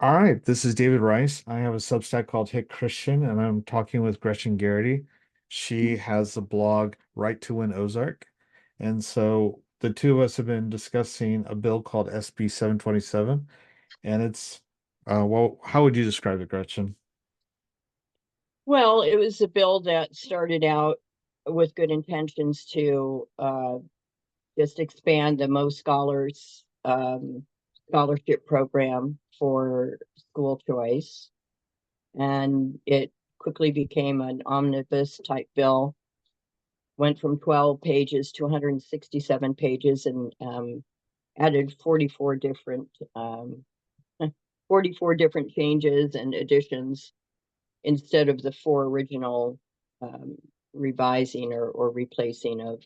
All right, this is David Rice. I have a Substack called Hit Christian, and I'm talking with Gretchen Garrity. She has a blog, Right to Win Ozark. And so the two of us have been discussing a bill called SB 727. And well, how would you describe it, Gretchen? Well, it was a bill that started out with good intentions to just expand the Mo Scholars scholarship program for school choice. And it quickly became an omnibus type bill, went from 12 pages to 167 pages and added 44 different changes and additions instead of the four original um, revising or replacing of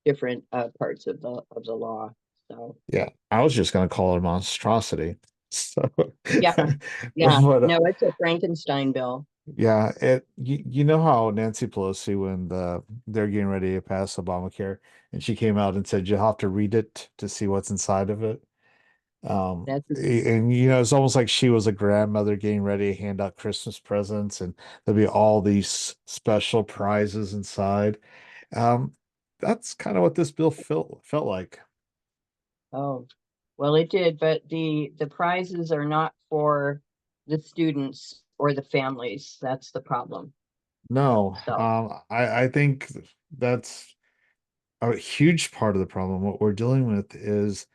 different parts of the law. So Yeah, I was just going to call it a monstrosity. So, yeah, yeah. but No, it's a Frankenstein bill. yeah, you know how Nancy Pelosi, when they're getting ready to pass Obamacare, and she came out and said you have to read it to see what's inside of it. That's And it's almost like she was a grandmother getting ready to hand out Christmas presents, and there'll be all these special prizes inside. Um, that's kind of what this bill felt like. oh well it did, but the prizes are not for the students or the families. That's the problem. No, So I think that's a huge part of the problem. What we're dealing with is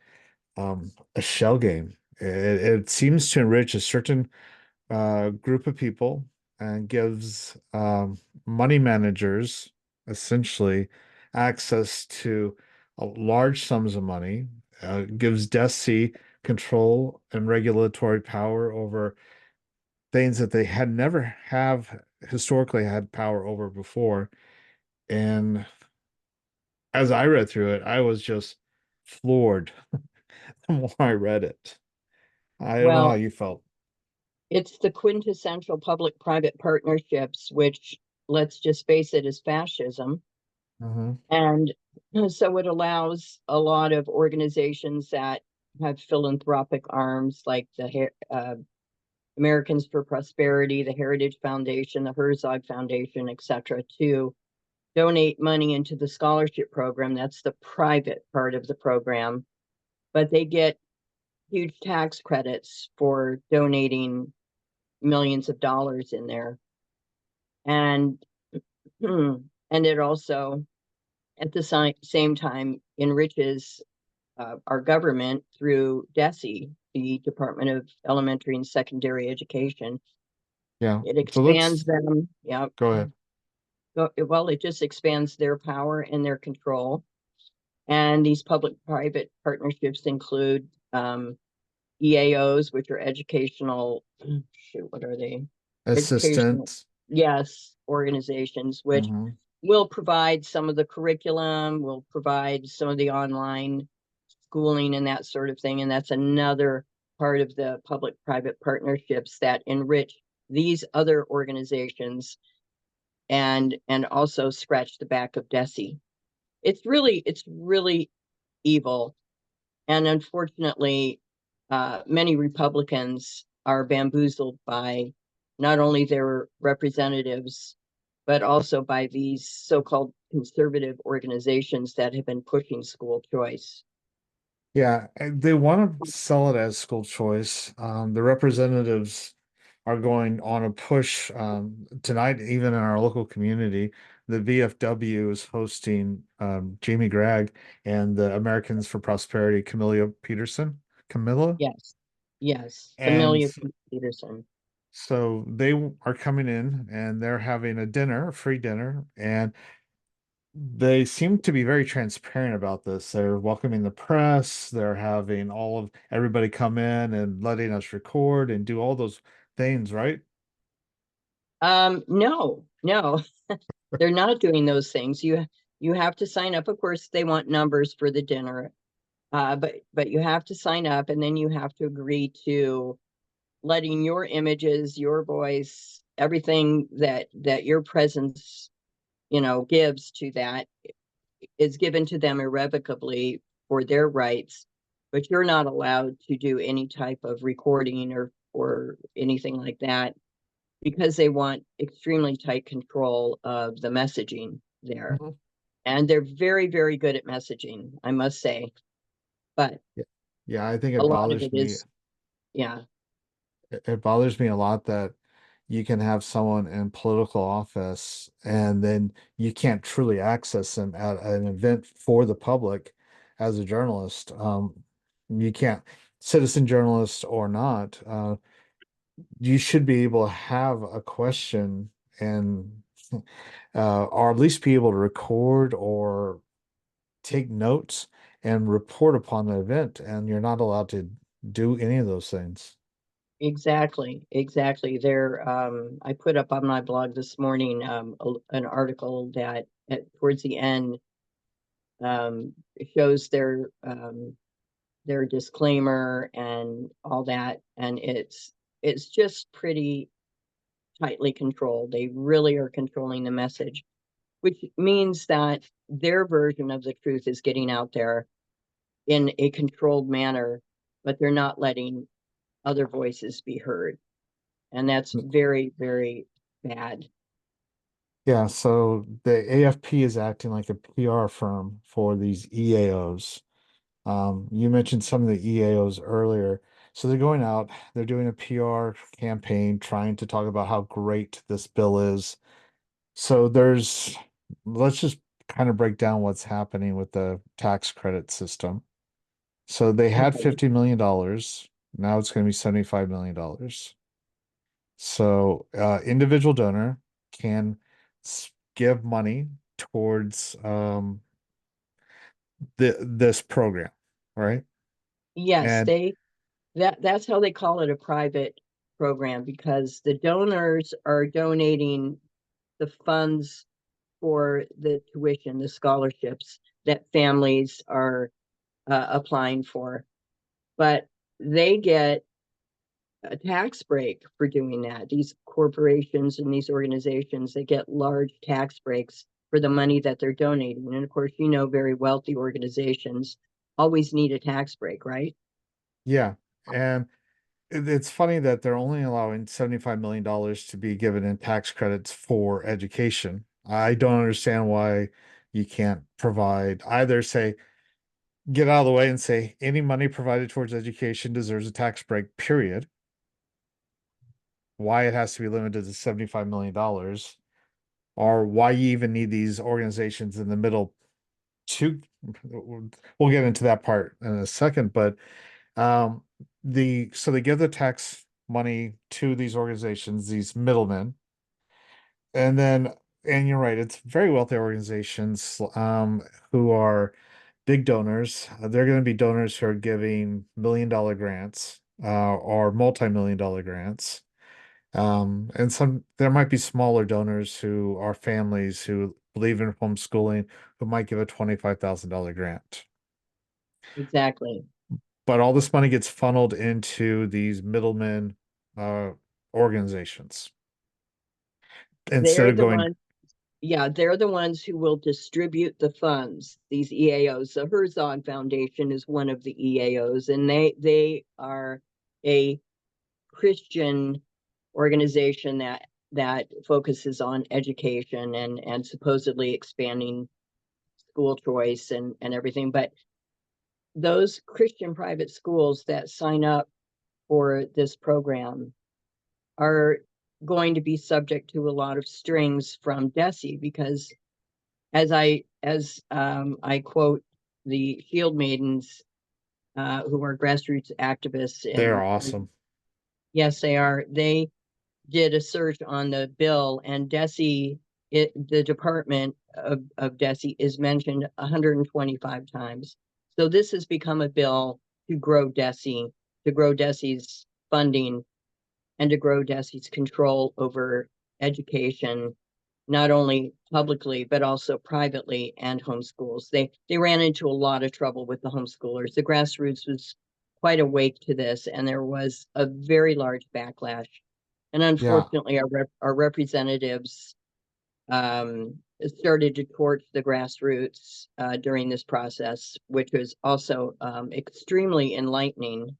a shell game. It seems to enrich a certain group of people and gives money managers essentially access to large sums of money, gives DESE control and regulatory power over things that they had never have historically had power over before. And as I read through it, I was just floored the more I read it. I don't know how well, you felt. it's the quintessential public-private partnerships, which, let's just face it, is fascism. Hmm. And so it allows a lot of organizations that have philanthropic arms, like the Americans for Prosperity, the Heritage Foundation, the Herzog Foundation, etc., to donate money into the scholarship program. That's the private part of the program, but they get huge tax credits for donating millions of dollars in there. And and it also, at the same time, enriches our government through DESE, the Department of Elementary and Secondary Education. Yeah. It So expands let's them. Yeah. go ahead. Well, it just expands their power and their control. And these public-private partnerships include EAOs, which are educational, shoot, what are they? Educational, Assistant. yes, organizations, which Hmm. will provide some of the curriculum, will provide some of the online schooling and that sort of thing. And that's another part of the public-private partnerships that enrich these other organizations and also scratch the back of DESE. It's really evil. And unfortunately, many Republicans are bamboozled by not only their representatives, but also by these so-called conservative organizations that have been pushing school choice. Yeah, and they want to sell it as school choice. The representatives are going on a push tonight, even in our local community. The VFW is hosting Jamie Gregg and the Americans for Prosperity, Camilla. Yes, yes, And Amelia Peterson. so they are coming in and they're having a dinner, a free dinner, and they seem to be very transparent about this. They're welcoming the press. They're having all of everybody come in and letting us record and do all those things, right? No, no, they're not doing those things. You have to sign up. Of course, they want numbers for the dinner, but you have to sign up, and then you have to agree to letting your images, your voice, everything that your presence, gives to that is given to them irrevocably for their rights but you're not allowed to do any type of recording or anything like that because they want extremely tight control of the messaging there. Mhm. And they're very, very good at messaging, I must say. But Yeah. Yeah, I think a it lot of bothers it me. is, yeah, It bothers me a lot that you can have someone in political office and then you can't truly access them at an event for the public as a journalist. You can't, citizen journalist or not, you should be able to have a question and or at least be able to record or take notes and report upon the event, and you're not allowed to do any of those things. exactly, exactly. There, I put up on my blog this morning an article that towards the end um, shows their disclaimer and all that, and it's just pretty tightly controlled. They really are controlling the message, which means that their version of the truth is getting out there in a controlled manner, but they're not letting other voices be heard. And that's very, very bad. Yeah, so the AFP is acting like a PR firm for these EAOs. You mentioned some of the EAOs earlier. So they're going out, they're doing a PR campaign trying to talk about how great this bill is. So let's just kind of break down what's happening with the tax credit system. So they had Okay. $50 million. Now it's going to be $75 million. So individual donor can give money towards this program, right? Yes, And that's how they call it a private program because the donors are donating the funds for the tuition, the scholarships that families are applying for. But they get a tax break for doing that. These corporations and these organizations, they get large tax breaks for the money that they're donating. And of course, very wealthy organizations always need a tax break, right? yeah, and it's funny that they're only allowing $75 million to be given in tax credits for education. I don't understand why you can't provide either say get out of the way and say any money provided towards education deserves a tax break, period. Why it has to be limited to $75 million, or why you even need these organizations in the middle to, we'll get into that part in a second, but um so they give the tax money to these organizations, these middlemen, and then and you're right, it's very wealthy organizations who are big donors. They're going to be donors who are giving $1 million grants or multi-million dollar grants. And some there might be smaller donors who are families who believe in homeschooling who might give a $25,000 grant. Exactly. But all this money gets funneled into these middlemen uh, organizations instead They're of the going, ones, yeah, they're the ones who will distribute the funds, these EAOs. The Herzog Foundation is one of the EAOs, and they are a Christian organization that focuses on education and supposedly expanding school choice and everything. But those Christian private schools that sign up for this program are going to be subject to a lot of strings from DESE because as I quote the Shield Maidens, who are grassroots activists, they're and awesome. yes, they are. They did a search on the bill, and the Department of DESE is mentioned 125 times. So this has become a bill to grow DESE, to grow DESE's funding, and to grow DESE's control over education, not only publicly but also privately and homeschools. They ran into a lot of trouble with the homeschoolers. The grassroots was quite awake to this, and there was a very large backlash. And Yeah. unfortunately, our representatives started to torch the grassroots during this process, which was also extremely enlightening.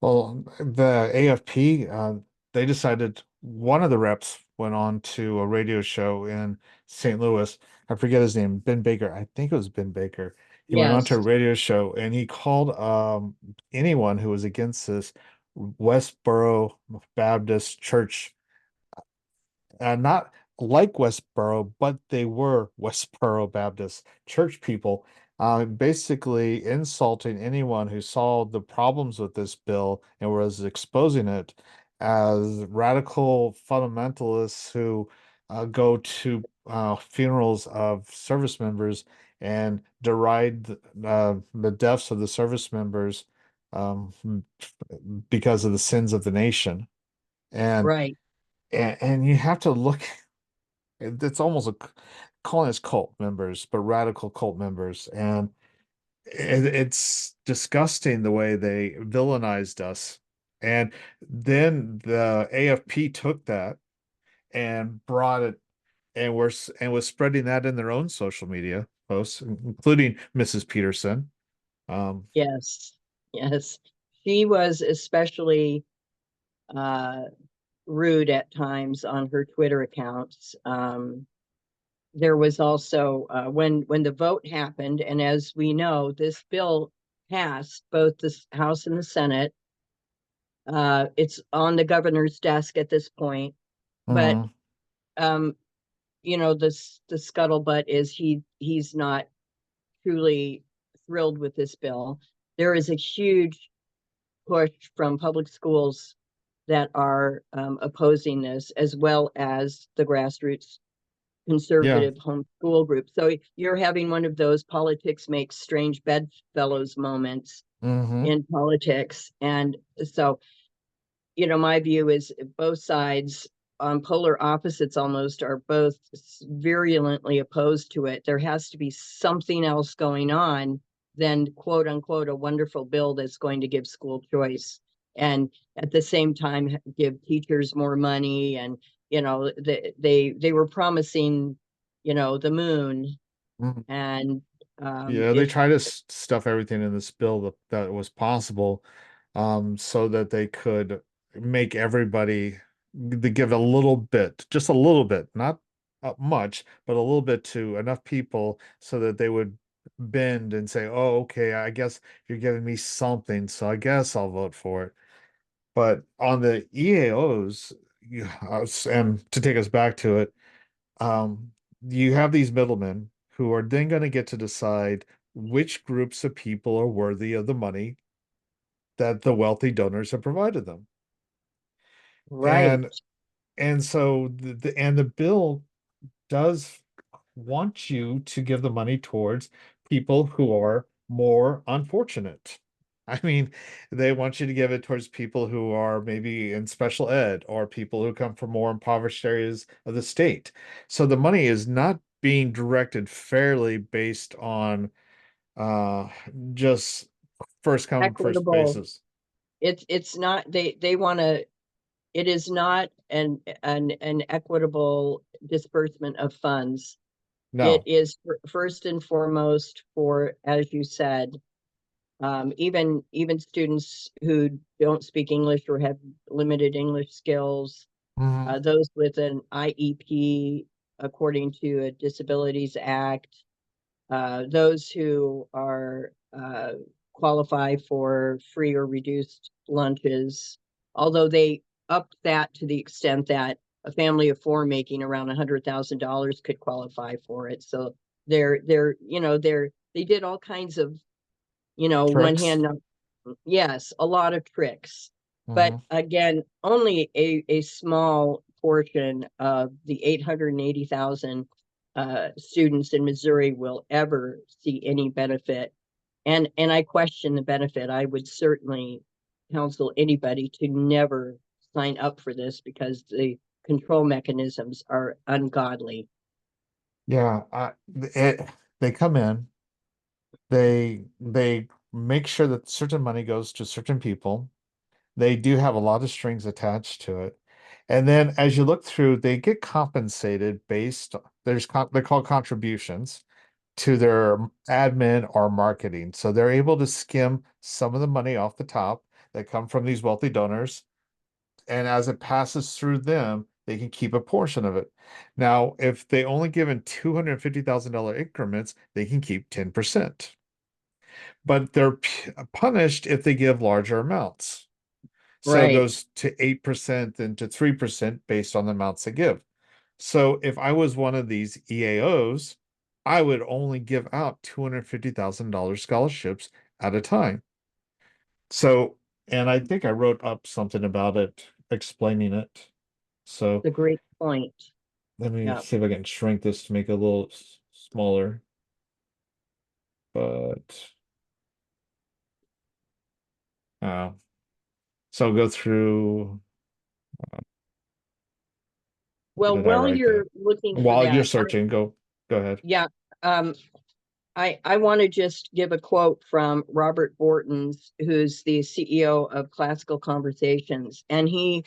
Well, the AFP, they decided one of the reps went on to a radio show in St. Louis. I forget his name, Ben Baker. I think it was Ben Baker. He went on to a Yes, radio show and he called anyone who was against this Westboro Baptist Church, not like Westboro, but they were Westboro Baptist church people, basically insulting anyone who saw the problems with this bill and was exposing it as radical fundamentalists who go to funerals of service members and deride the deaths of the service members um, because of the sins of the nation. And right, and you have to look, it's almost a calling us cult members, but radical cult members. And it's disgusting the way they villainized us. And then the AFP took that and brought it and was spreading that in their own social media posts, including Mrs. Peterson. Um, yes, yes. She was especially uh, rude at times on her Twitter accounts. There was also when the vote happened, and as we know, this bill passed both the House and the Senate. It's on the governor's desk at this point, but mhm. um, the scuttlebutt is he's not truly thrilled with this bill. There is a huge push from public schools that are opposing this, as well as the grassroots Yeah. conservative homeschool group. So you're having one of those politics makes strange bedfellows moments Hmm. in politics. And so, my view is both sides on polar opposites almost are both virulently opposed to it. There has to be something else going on than quote unquote a wonderful bill that's going to give school choice and at the same time give teachers more money. And they were promising the moon. And Yeah, they if try to stuff everything in this bill that was possible, so that they could make everybody they give a little bit, just a little bit, not much, but a little bit to enough people so that they would bend and say, "Oh, okay, I guess you're giving me something, so I guess I'll vote for it." But on the EAOs, and to take us back to it, you have these middlemen who are then going to get to decide which groups of people are worthy of the money that the wealthy donors have provided them. right, And so the bill does want you to give the money towards people who are more unfortunate. I mean, they want you to give it towards people who are maybe in special ed or people who come from more impoverished areas of the state. So the money is not being directed fairly based on uh just first come, first equitable. basis. It's not they want to. It is not an equitable disbursement of funds. It No. is first and foremost for, as you said, even students who don't speak English or have limited English skills, Hmm. those with an IEP according to a Disabilities Act, those who are qualify for free or reduced lunches, although they upped that to the extent that a family of four making around $100,000 could qualify for it. So they did all kinds of one Tricks. hand. Yes, a lot of tricks. But Hmm. again, only a small portion of the 880,000 students in Missouri will ever see any benefit. And I question the benefit. I would certainly counsel anybody to never sign up for this because the control mechanisms are ungodly. Yeah, they come in, they make sure that certain money goes to certain people. They do have a lot of strings attached to it. And then as you look through, they get compensated based, they're called contributions to their admin or marketing. So they're able to skim some of the money off the top that come from these wealthy donors. And as it passes through them, they can keep a portion of it. Now, if they only give in $250,000 increments, they can keep 10%. But they're punished if they give larger amounts. So it Right. goes to 8% and to 3% based on the amounts they give. So if I was one of these EAOs, I would only give out $250,000 scholarships at a time. So, and I think I wrote up something about it, explaining it. So It's a great point. let me Yeah. see if I can shrink this to make it a little smaller. But uh, so I'll go through. Where Well, did I while write that? you're looking for While you're that, searching, go ahead. yeah, um, I want to just give a quote from Robert Bortons, who's the CEO of Classical Conversations, and he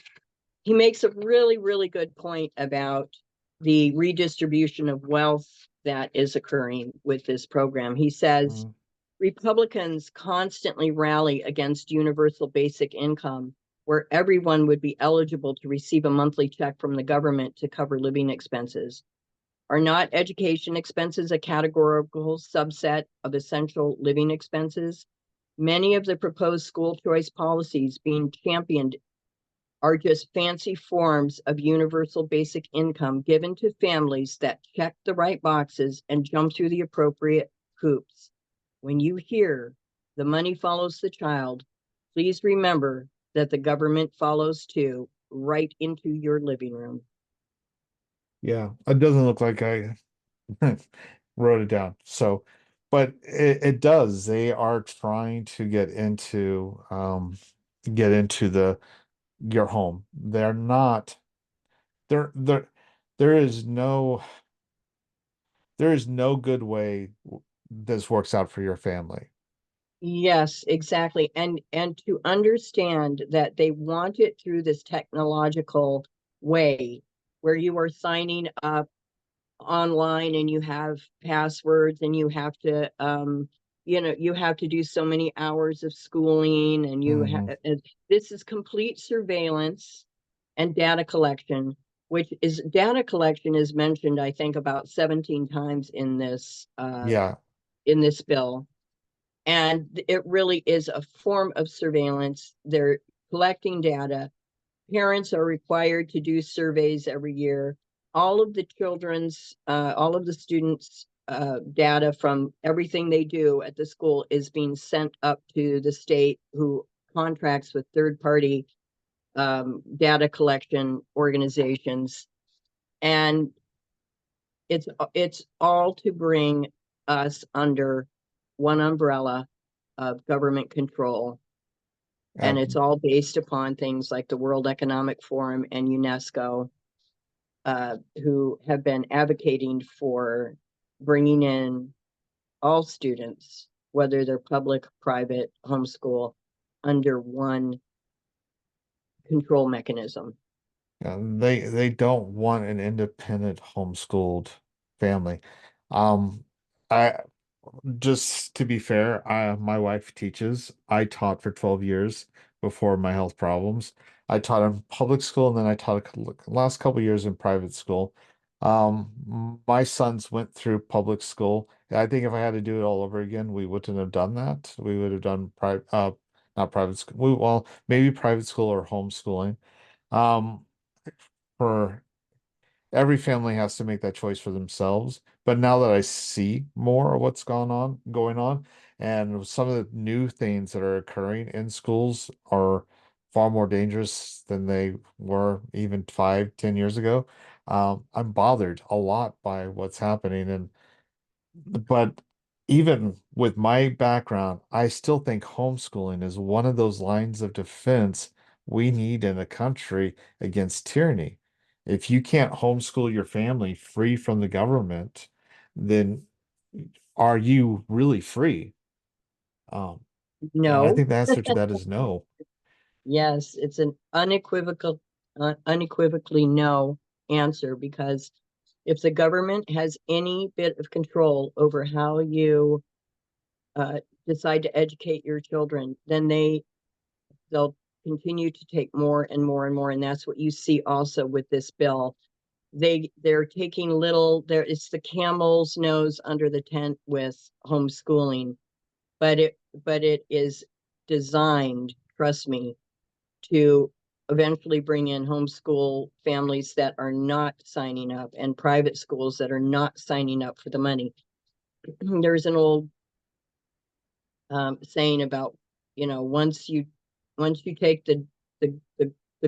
makes a really, really good point about the redistribution of wealth that is occurring with this program. He says Mm, Republicans constantly rally against universal basic income, where everyone would be eligible to receive a monthly check from the government to cover living expenses. Are not education expenses a categorical subset of essential living expenses? Many of the proposed school choice policies being championed are just fancy forms of universal basic income given to families that check the right boxes and jump through the appropriate hoops. When you hear the money follows the child, please remember that the government follows too, right into your living room. yeah, it doesn't look like I wrote it down. So, but it does. They are trying to get into the your home. They're not there there is no there is no good way this works out for your family. Yes, exactly. And to understand that they want it through this technological way where you are signing up online and you have passwords and you have to you have to do so many hours of schooling and Hmm. this is complete surveillance and data collection, which is data collection is mentioned I think about 17 times Yeah. in this bill, and it really is a form of surveillance. They're collecting data. Parents are required to do surveys every year. All of the students' data from everything they do at the school is being sent up to the state, who contracts with third-party data collection organizations, and it's all to bring us under one umbrella of government control, and it's all based upon things like the World Economic Forum and UNESCO, who have been advocating for bringing in all students, whether they're public, private, homeschool, under one control mechanism. They don't want an independent homeschooled family. Um, I just to be fair, my wife teaches. I taught for 12 years before my health problems. I taught in public school and then I taught last couple years in private school. My sons went through public school. I think if I had to do it all over again, we wouldn't have done that. We would have done private, not private school. Well, maybe private school or homeschooling. Um, for every family has to make that choice for themselves. But now that I see more of what's going on, and some of the new things that are occurring in schools are far more dangerous than they were even 5, 10 years ago. I'm bothered a lot by what's happening, and but even with my background, I still think homeschooling is one of those lines of defense we need in a country against tyranny. If you can't homeschool your family free from the government, then are you really free? Um, and I No, think the answer to that is no. yes, it's an unequivocal. unequivocally no answer, because if the government has any bit of control over how you uh, decide to educate your children, then they'll continue to take more and more and more, and that's what you see also with this bill. They're taking little there. It's the camel's nose under the tent with homeschooling, but it is designed, trust me, to eventually bring in homeschool families that are not signing up and private schools that are not signing up for the money. There's an old saying about, once you take the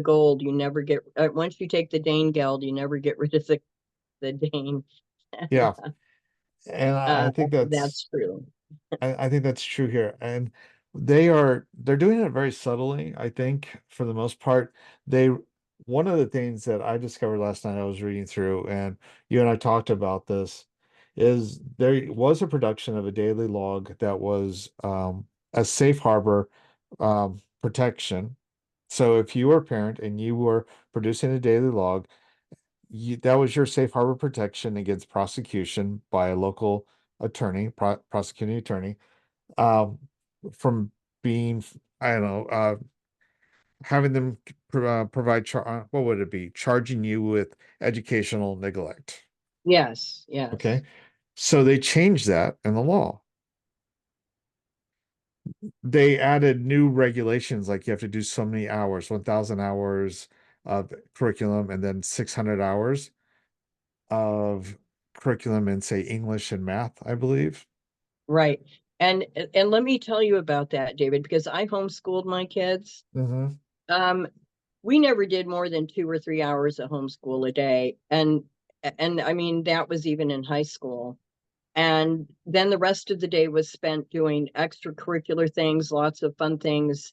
gold, you never get once you take the Dane geld, you never get rid of the Dane. Yeah. And I think That's true. I think that's true here. And they're doing it very subtly, I think, for the most part. They One of the things that I discovered last night I was reading through, and you and I talked about this, is there was a production of a daily log that was a safe harbor protection. So if you were a parent and you were producing a daily log, that was your safe harbor protection against prosecution by a local attorney, prosecuting attorney, um, from being, I don't know, having them provide, what would it be? Charging you with educational neglect. Yes, Okay. yes. So they changed that in the law. They added new regulations, like you have to do so many hours, 1,000 hours of curriculum, and then 600 hours of curriculum in, say, English and math, I believe. Right. And let me tell you about that, David, because I homeschooled my kids. Hmm. Um, we never did more than 2 or 3 hours of homeschool a day. And I mean, that was even in high school. And then the rest of the day was spent doing extracurricular things, lots of fun things.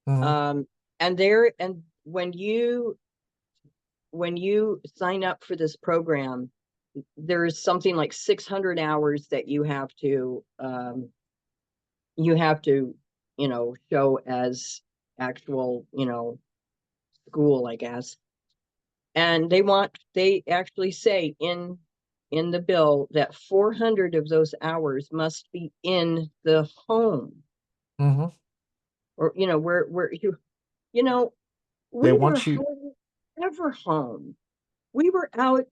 Hmm. Um, and when you sign up for this program, there's something like 600 hours that you have to show as actual school, I guess. And they actually say in the bill that 400 of those hours must be in the home, Hmm. or where you know They we were want you, hardly ever home. We were out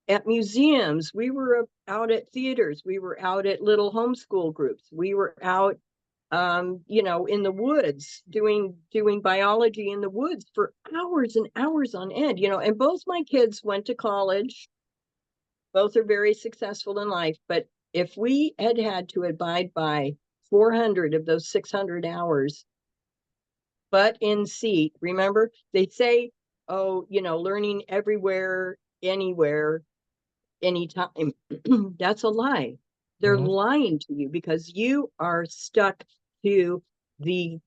at museums, we were out at theaters, we were out at little homeschool groups, we were out in the woods doing biology in the woods for hours and hours on end. And both my kids went to college. Both are very successful in life, but if we had had to abide by 400 of those 600 hours, but in seat, remember they say, oh, learning everywhere, anywhere, anytime. That's a lie. They're mhm. lying to you because you are stuck to the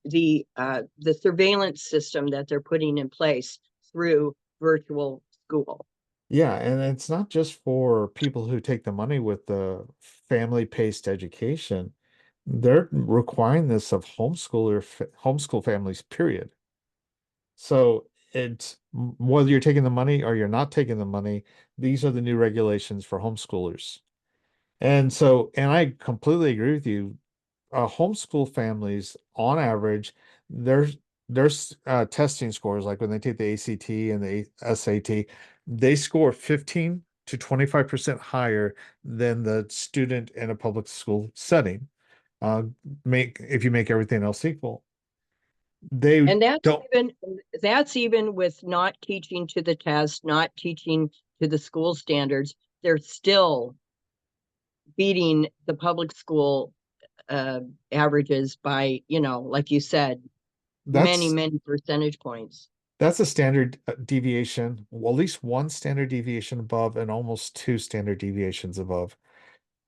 surveillance system that they're putting in place through virtual school. Yeah, and it's not just for people who take the money with the family-paced education. They're requiring this of homeschool families, period. So it's whether you're taking the money or you're not taking the money, these are the new regulations for homeschoolers. And I completely agree with you. Homeschool families, on average, their testing scores, like when they take the ACT and the SAT, they score 15 to 25% higher than the student in a public school setting. Make If you make everything else equal, they And that's don't. even that's even with not teaching to the test, not teaching to the school standards. They're still beating the public school uh, averages by, like you said, many, That's many percentage points. that's a standard deviation, well, at least one standard deviation above, and almost two standard deviations above.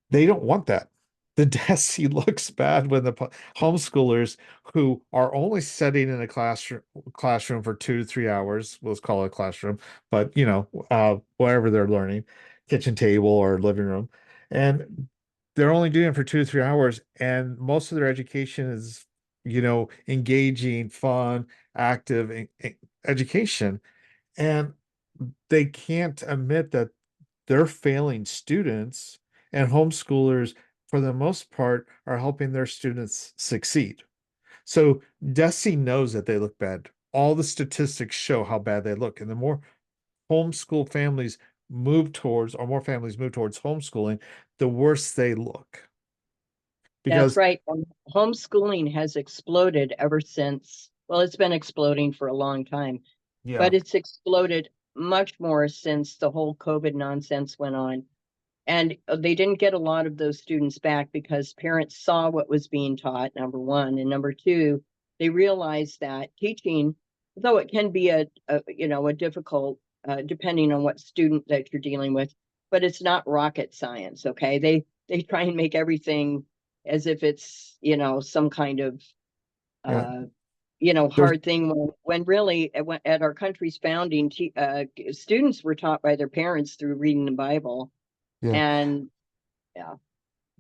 They don't want that. The DESE looks bad when the homeschoolers who are only sitting in a classroom for 2 to 3 hours, let's call it a classroom, but wherever they're learning, kitchen table or living room, and they're only doing it for 2 to 3 hours, and most of their education is engaging, fun, active education. and they can't admit that they're failing students, and homeschoolers, for the most part, are helping their students succeed. So DESE knows that they look bad. All the statistics show how bad they look. And the more homeschool families move towards, or more families move towards homeschooling, the worse they look. That's Because, right. Homeschooling has exploded ever since, well, it's been exploding for a long time, yeah, but it's exploded much more since the whole COVID nonsense went on. And they didn't get a lot of those students back because parents saw what was being taught, number one. And number two, they realized that teaching, though it can be a difficult, depending on what student that you're dealing with, but it's not rocket science. Okay. They try and make everything as if it's, some kind of, yeah, uh, there's, hard thing when really at our country's founding, students were taught by their parents through reading the Bible. yeah, And yeah,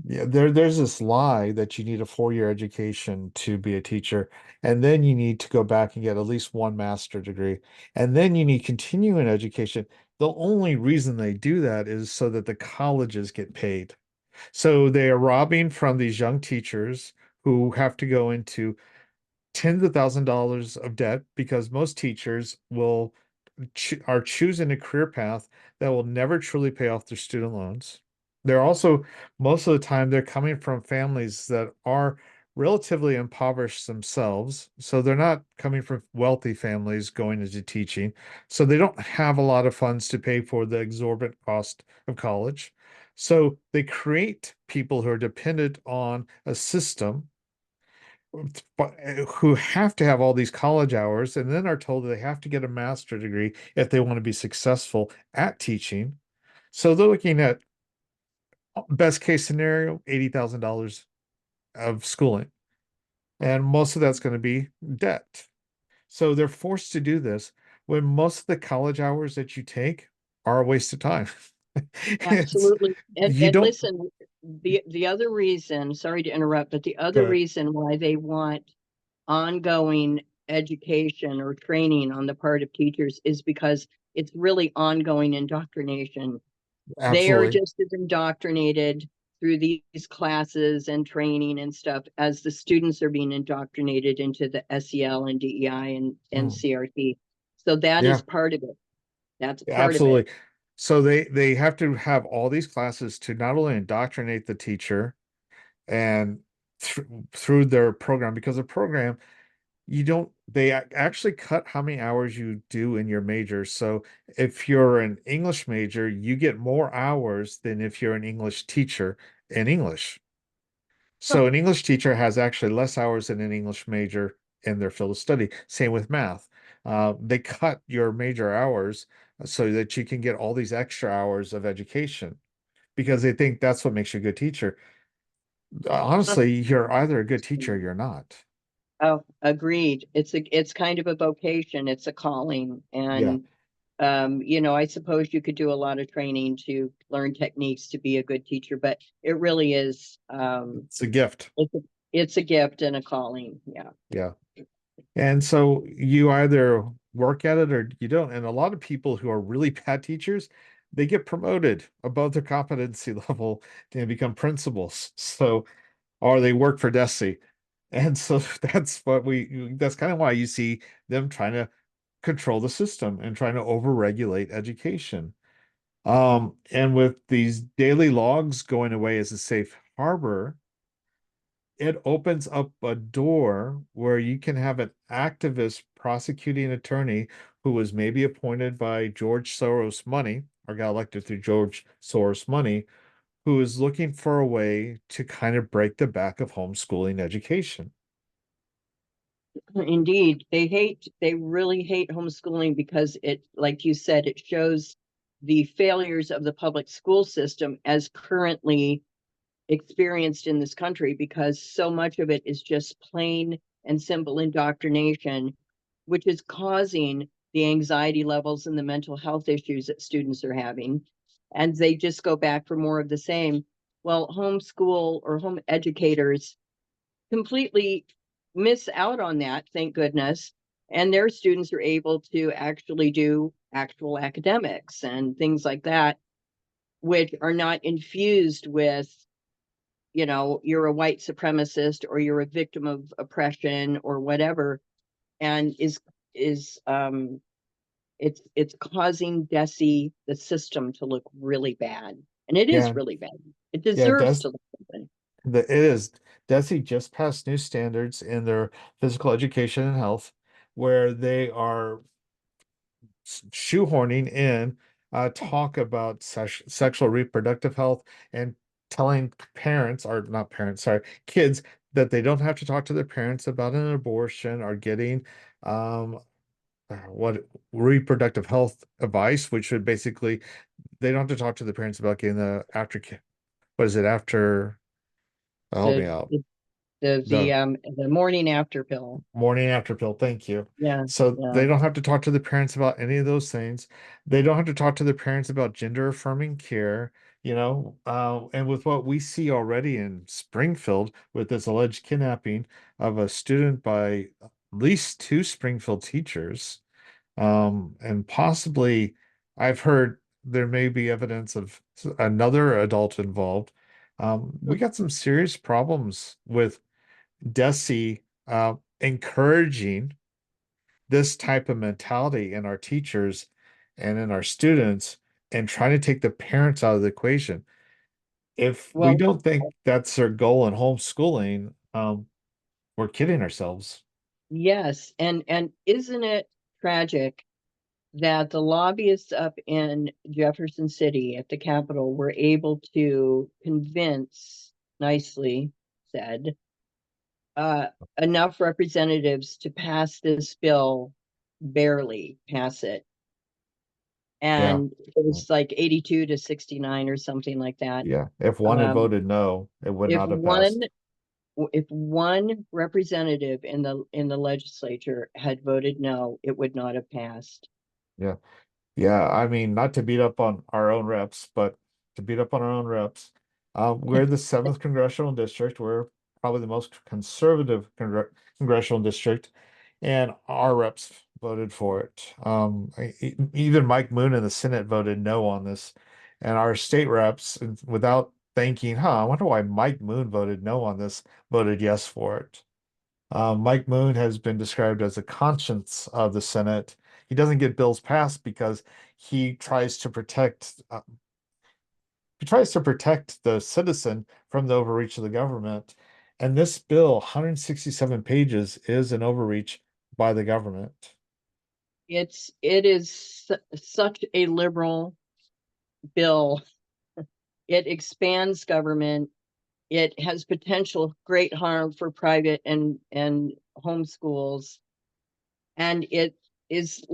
yeah, there's this lie that you need a 4-year education to be a teacher, and then you need to go back and get at least one master degree, and then you need continuing education. The only reason they do that is so that the colleges get paid. So they are robbing from these young teachers who have to go into tens of $1,000s of debt because most teachers are choosing a career path that will never truly pay off their student loans. They're also, most of the time, they're coming from families that are relatively impoverished themselves. So they're not coming from wealthy families going into teaching. So they don't have a lot of funds to pay for the exorbitant cost of college. So they create people who are dependent on a system, who have to have all these college hours and then are told that they have to get a master's degree if they want to be successful at teaching. So they're looking at best case scenario, $80,000 of schooling. And most of that's going to be debt. So they're forced to do this when most of the college hours that you take are a waste of time. It's, absolutely. And you and don't listen, the other reason, sorry to interrupt, but the other go ahead. reason why they want ongoing education or training on the part of teachers is because it's really ongoing indoctrination. They are Absolutely. just as indoctrinated through these classes and training and stuff as the students are being indoctrinated into the SEL and DEI and Mm, CRT. So that is yeah. part of it. That's part of it. Absolutely. So they have to have all these classes to not only indoctrinate the teacher and through their program, because the program, you don't they actually cut how many hours you do in your major. So if you're an English major, you get more hours than if you're an English teacher in English. Huh. So an English teacher has actually less hours than an English major in their field of study. Same with math. They cut your major hours so that you can get all these extra hours of education because they think that's what makes you a good teacher. Honestly, you're either a good teacher or you're not. Oh, agreed. It's kind of a vocation. It's a calling. Yeah, And I suppose you could do a lot of training to learn techniques to be a good teacher, but it really is it's a gift. it's a, it's a gift and a calling. Yeah. Yeah. And so you either work at it or you don't. And a lot of people who are really bad teachers, they get promoted above their competency level and become principals. So, or they work for DESE. And so that's kind of why you see them trying to control the system and trying to overregulate education. And with these daily logs going away as a safe harbor, it opens up a door where you can have an activist prosecuting attorney who was maybe appointed by George Soros money or got elected through George Soros money, who is looking for a way to kind of break the back of homeschooling education. Indeed. They really hate homeschooling because it, like you said, it shows the failures of the public school system as currently experienced in this country because so much of it is just plain and simple indoctrination, which is causing the anxiety levels and the mental health issues that students are having. And they just go back for more of the same. Well, homeschool or home educators completely miss out on that, thank goodness. And their students are able to actually do actual academics and things like that, which are not infused with, you're a white supremacist or you're a victim of oppression or whatever, and is it's causing DESE, the system, to look really bad. And it is Yeah, really bad. It yeah, deserves Des to look bad. it is DESE just passed new standards in their physical education and health, where they are shoehorning in talk about sexual reproductive health and telling parents, or not parents, sorry, kids, that they don't have to talk to their parents about an abortion or getting um what reproductive health advice, which would basically they don't have to talk to the parents about getting the after what is it after help me The out the the the the um the morning after pill. morning after pill. Thank you. Yeah, So yeah. they don't have to talk to the parents about any of those things. They don't have to talk to the parents about gender affirming care, and with what we see already in Springfield with this alleged kidnapping of a student by at least two Springfield teachers, and possibly I've heard there may be evidence of another adult involved. We got some serious problems with DESE encouraging this type of mentality in our teachers and in our students and trying to take the parents out of the equation. If we Well, don't think that's their goal in homeschooling, we're kidding ourselves. yes, and isn't it tragic that the lobbyists up in Jefferson City at the Capitol were able to convince, nicely said, uh, enough representatives to pass this bill, barely pass it. Yeah. And it was like 82 to 69 or something like that. Yeah. If one had Um, voted no, it would if not have one passed. if one representative in the legislature had voted no, it would not have passed. Yeah. Yeah, I mean, not to beat up on our own reps, but to beat up on our own reps. We're the seventh congressional district. We're probably the most conservative congressional district, and our reps voted for it. Even Mike Moon in the Senate voted no on this, and our state reps, without thinking, I wonder why Mike Moon voted no on this, voted yes for it. Mike Moon has been described as a conscience of the Senate. He doesn't get bills passed because he tries to protect the citizen from the overreach of the government. And this bill, 167 pages, is an overreach by the government. It is such a liberal bill. It expands government. It has potential great harm for private and homeschools. And it is,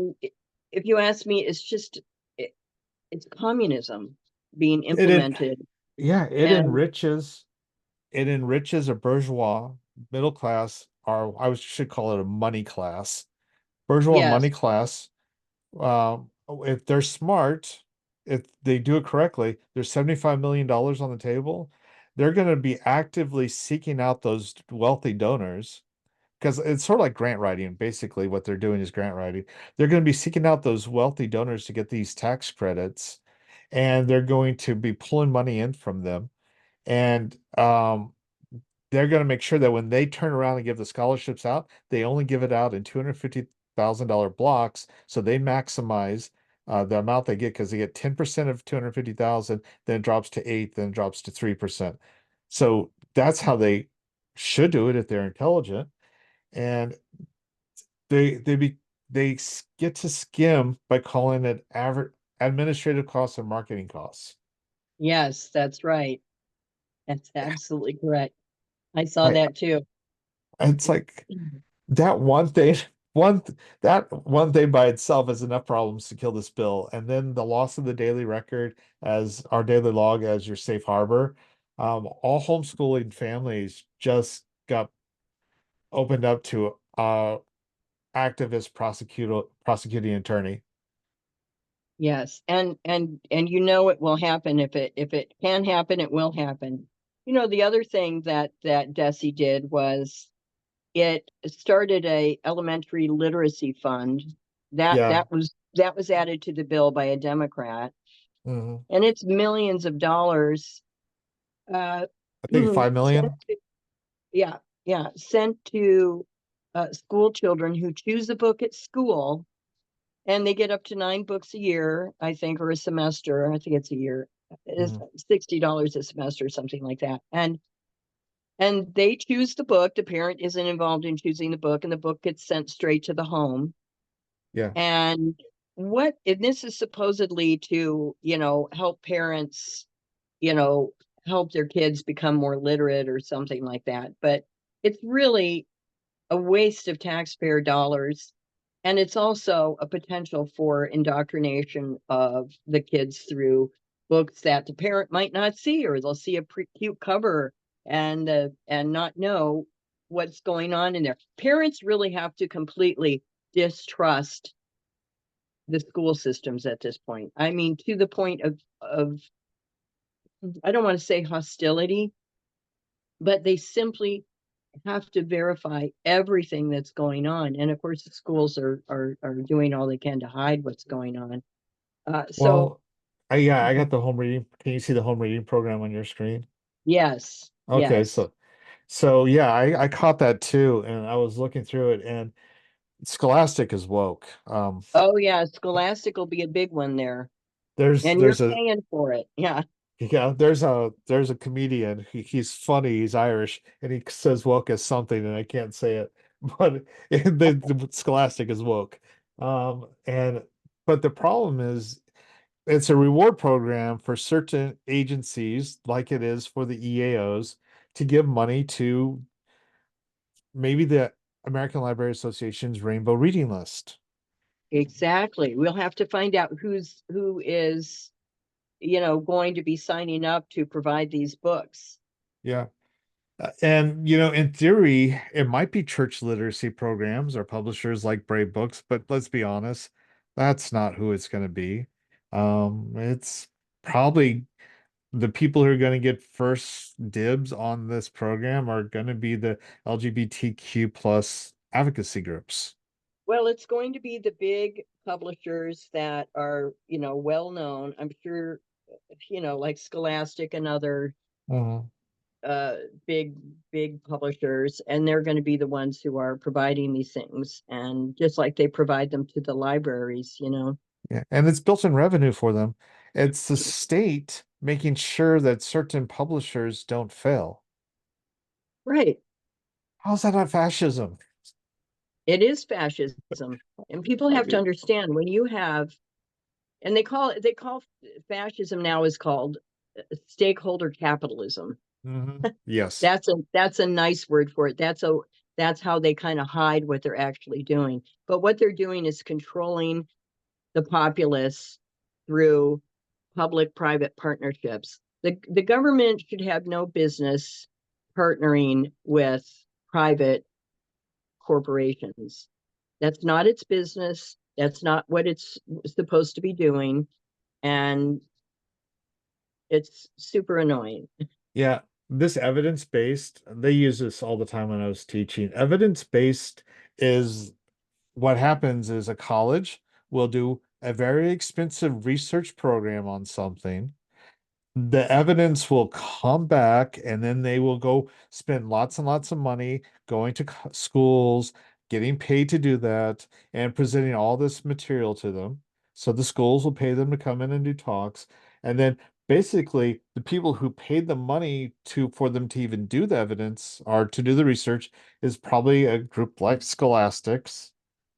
if you ask me, it, it's communism being It, it implemented. yeah, And it enriches a bourgeois middle class, or should call it a money class, bourgeois yes, money class. If they're smart, if they do it correctly, there's $75 million on the table. They're going to be actively seeking out those wealthy donors because it's sort of like grant writing. Basically, what they're doing is grant writing. They're going to be seeking out those wealthy donors to get these tax credits, and they're going to be pulling money in from them. And they're going to make sure that when they turn around and give the scholarships out, they only give it out in $250,000 blocks. So they maximize the amount they get because they get 10% of 250,000, then it drops to 8, then it drops to 3%. So that's how they should do it if they're intelligent. And they they be get to skim by calling it average administrative costs and marketing costs. yes, that's right. That's absolutely correct. I saw I that too. it's like that one thing one that one thing by itself is enough problems to kill this bill, and then the loss of the daily record as our daily log as your safe harbor. All homeschooling families just got opened up to activist prosecuting attorney. Yes, and it will happen. If it can happen, it will happen. The other thing that DESE did was it started a elementary literacy fund That Yeah. that was added to the bill by a Democrat, Mhm. and it's millions of dollars uh I think five sent million. to, yeah, yeah, sent to school children who choose a book at school, and they get up to 9 books a year, I think, or a semester. I think it's a year. It's Mhm. $60 a semester, something like that. And they choose the book. The parent isn't involved in choosing the book, and the book gets sent straight to the home. Yeah. And and this is supposedly to, help parents, you know, help their kids become more literate or something like that. But it's really a waste of taxpayer dollars. And it's also a potential for indoctrination of the kids through books that the parent might not see, or they'll see a cute cover and not know what's going on in there. Parents really have to completely distrust the school systems at this point. I mean, to the point of I don't want to say hostility, but they simply have to verify everything that's going on. And of course, the schools are doing all they can to hide what's going on. So Well, I got the home reading. Can you see the home reading program on your screen? yes, Okay, yes. so yeah, I caught that too, and I was looking through it, and Scholastic is woke. Oh yeah, Scholastic will be a big one there. There's And you're there's a paying for it. Yeah. Yeah, there's a comedian. He's funny. He's Irish, and he says woke as something, and I can't say it. But the Scholastic is woke. And but the problem is, it's a reward program for certain agencies, like it is for the EAOs, to give money to maybe the American Library Association's Rainbow Reading List. Exactly. We'll have to find out who is, going to be signing up to provide these books. Yeah. And in theory, it might be church literacy programs or publishers like Brave Books, but let's be honest, that's not who it's going to be. It's probably the people who are going to get first dibs on this program are going to be the LGBTQ plus advocacy groups. Well, it's going to be the big publishers that are, well known. I'm sure, like Scholastic and other Mhm. uh big big publishers, and they're going to be the ones who are providing these things, and just like they provide them to the libraries. Yeah, and it's built-in revenue for them. It's the state making sure that certain publishers don't fail. Right. How's that not fascism? It is fascism. And people I have to mean, understand, when you have, and they call fascism now is called stakeholder capitalism. yes. That's a nice word for it. That's how they kind of hide what they're actually doing. But what they're doing is controlling the populace through public-private partnerships. The government should have no business partnering with private corporations. That's not its business. That's not what it's supposed to be doing. And it's super annoying. Yeah, this evidence-based, they use this all the time when I was teaching. Evidence-based is what happens is a college will do a very expensive research program on something. The evidence will come back, and then they will go spend lots and lots of money going to schools, getting paid to do that, and presenting all this material to them. So the schools will pay them to come in and do talks. And then basically the people who paid the money to for them to even do the evidence or to do the research is probably a group like Scholastics.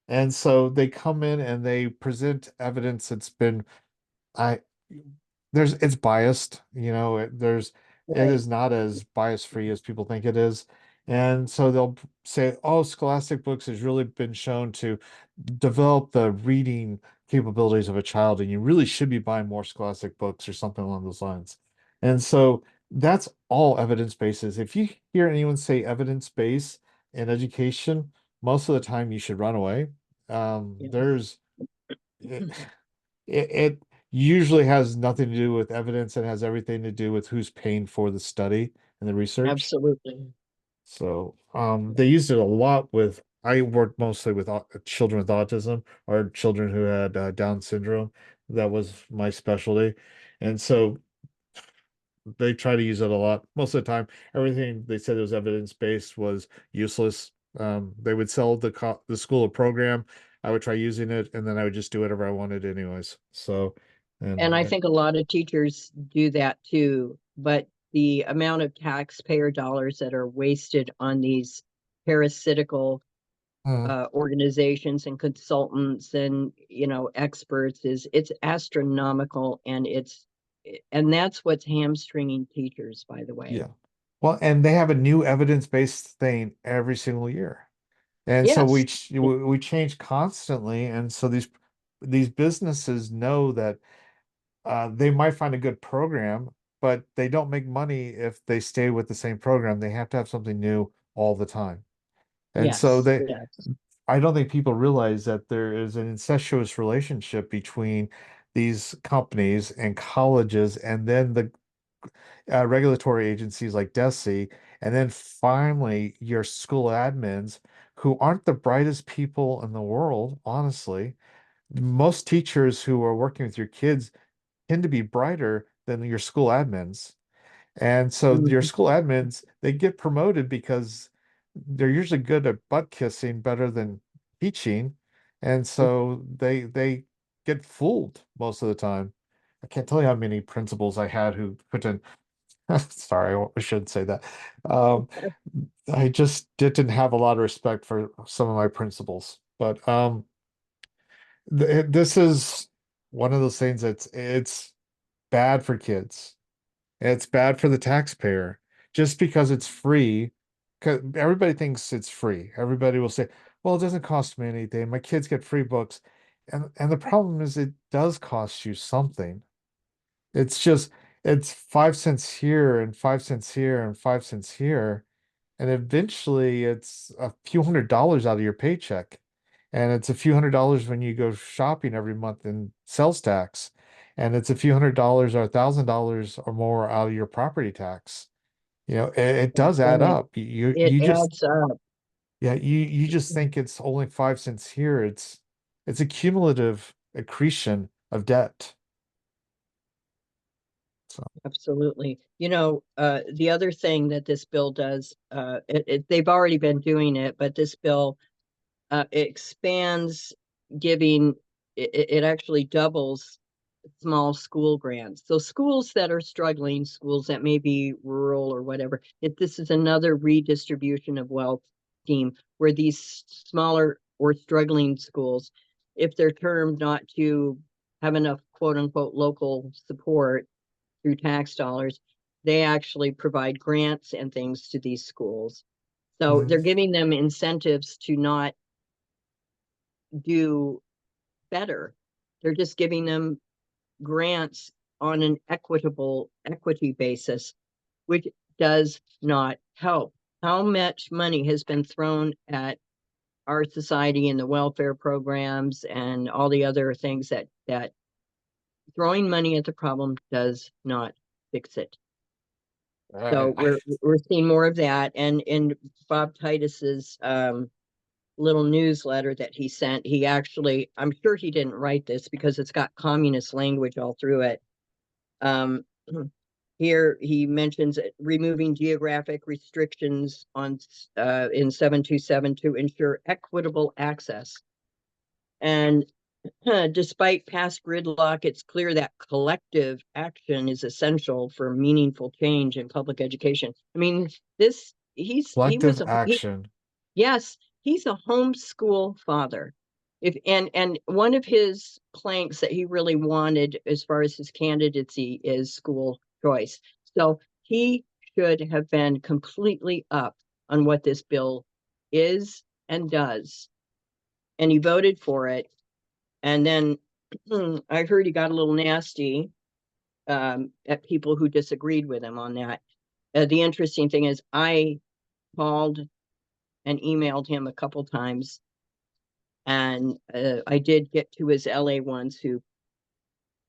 And so they come in and they present evidence that's been I it's biased, it Right. is not as bias free as people think it is. And so they'll say, oh, Scholastic Books has really been shown to develop the reading capabilities of a child, and you really should be buying more Scholastic Books or something along those lines. And so that's all evidence bases. If you hear anyone say evidence base in education, most of the time you should run away. Yes. There's it usually has nothing to do with evidence and has everything to do with who's paying for the study and the research. Absolutely. So they used it a lot with I worked mostly with children with autism or children who had Down syndrome. That was my specialty. And so they try to use it a lot. Most of the time, everything they said was evidence-based was useless. They would sell the school a program. I would try using it, and then I would just do whatever I wanted anyways. So, and And I think a lot of teachers do that too. But the amount of taxpayer dollars that are wasted on these parasitical uh, organizations and consultants and experts it's astronomical, and that's what's hamstringing teachers, by the way. yeah. Well, and they have a new evidence-based thing every single year. And so Yes. we change constantly, and so these businesses know that they might find a good program, but they don't make money if they stay with the same program. They have to have something new all the time. And so Yes. Yes. I don't think people realize that there is an incestuous relationship between these companies and colleges, and then the regulatory agencies like DESE, and then finally your school admins who aren't the brightest people in the world, honestly. Most teachers who are working with your kids tend to be brighter than your school admins. And so your Mhm. school admins, they get promoted because they're usually good at butt kissing better than teaching. And so they get fooled most of the time. I can't tell you how many principals I had who put in, sorry, I shouldn't say that. Um, I just didn't have a lot of respect for some of my principals. But th this is one of those things that's it's bad for kids. It's bad for the taxpayer just because it's free. 'Cause everybody thinks it's free. Everybody will say, "Well, it doesn't cost me anything. My kids get free books." And the problem is it does cost you something. It's just it's 5 cents here and 5 cents here and 5 cents here. And eventually it's a few $100s out of your paycheck. And it's a few $100s when you go shopping every month in sales tax. And it's a few $100s or $1,000 or more out of your property tax. It That's does add right. up. You It you just adds up. yeah, you just think it's only 5 cents here. It's a cumulative accretion of debt. So Absolutely. The other thing that this bill does, they've already been doing it, but this bill expands giving, it actually doubles small school grants. So schools that are struggling, schools that may be rural or whatever, this is another redistribution of wealth scheme where these smaller or struggling schools, if they're termed not to have enough quote unquote local support through tax dollars, they actually provide grants and things to these schools. So mhm. they're giving them incentives to not do better. They're just giving them grants on an equity basis, which does not help. How much money has been thrown at our society and the welfare programs and all the other things that throwing money at the problem does not fix it. So I we're seeing more of that. And in Bob Titus's little newsletter that he sent, he actually, I'm sure he didn't write this because it's got communist language all through it. Um, Here he mentions removing geographic restrictions on in 727 to ensure equitable access. And despite past gridlock, it's clear that collective action is essential for meaningful change in public education. I mean, this he collective was a he, action. yes, he's a homeschool father. If and one of his planks that he really wanted as far as his candidacy is school choice. So he should have been completely up on what this bill is and does. And he voted for it. And then I heard he got a little nasty at people who disagreed with him on that. The interesting thing is, I called and emailed him a couple times, and I did get to his LA ones who,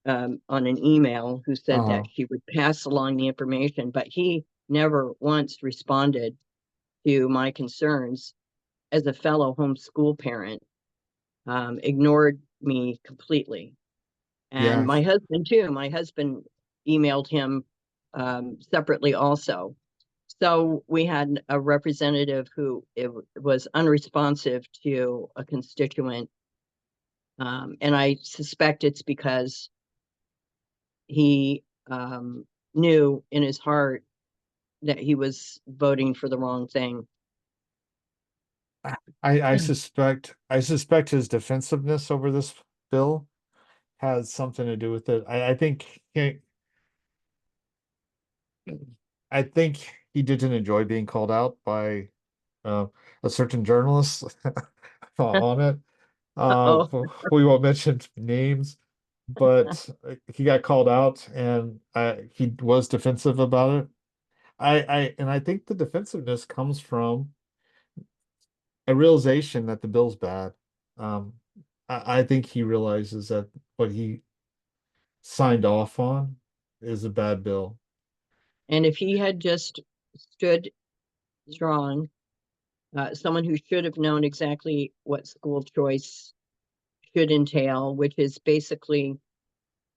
on an email, who said that Uh-huh. she would pass along the information, but he never once responded to my concerns. as a fellow homeschool parent, ignored me completely. And Yeah. my husband too. My husband emailed him separately also. So we had a representative who was unresponsive to a constituent, and I suspect it's because he knew in his heart that he was voting for the wrong thing. I suspect his defensiveness over this bill has something to do with it. I think he didn't enjoy being called out by uh, a certain journalist on it. Oh, We won't mention names, but he got called out, and he was defensive about it. I think the defensiveness comes from a realization that the bill's bad. Um, I think he realizes that what he signed off on is a bad bill. and if he had just stood strong, someone who should have known exactly what school choice should entail, which is basically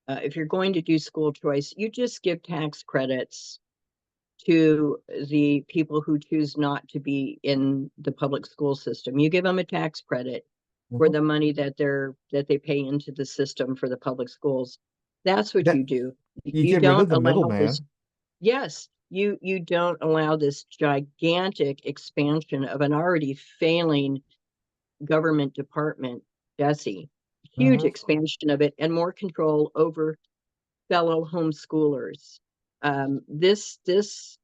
if you're going to do school choice, you just give tax credits to the people who choose not to be in the public school system. You give them a tax credit for Mhm. the money that they pay into the system for the public schools. That's what That you do. you You get rid of don't the allow this. middleman. Yes, you don't allow this gigantic expansion of an already failing government department, DESE. Huge Mhm. expansion of it and more control over fellow homeschoolers. This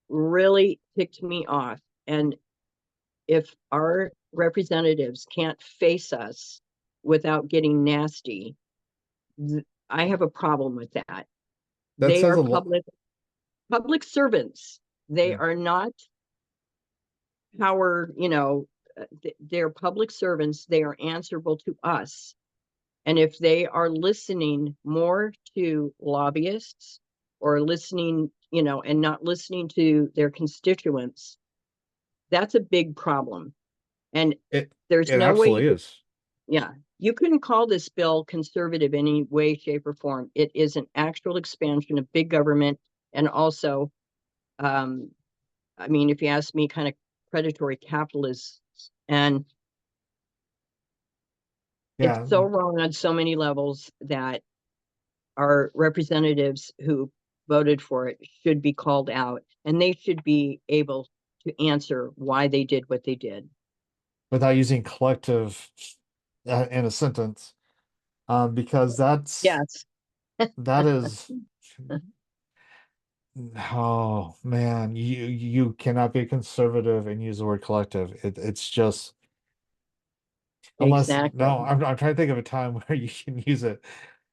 really ticked me off. And if our representatives can't face us without getting nasty, I have a problem with that. That They says are a lot. public servants. They Yeah. are not power, they're public servants. They are answerable to us. And if they are listening more to lobbyists or listening, and not listening to their constituents, that's a big problem. And It there's it no way you absolutely could, is. yeah, you couldn't call this bill conservative in any way, shape, or form. It is an actual expansion of big government and also, um, I mean, if you ask me, kind of predatory capitalists. And it's Yeah, so wrong on so many levels that our representatives who voted for it should be called out and they should be able to answer why they did what they did. without using collective in a sentence, because Yes, that is. Oh man, you cannot be conservative and use the word collective. It's just unless no, exactly. I'm trying to think of a time where you can use it.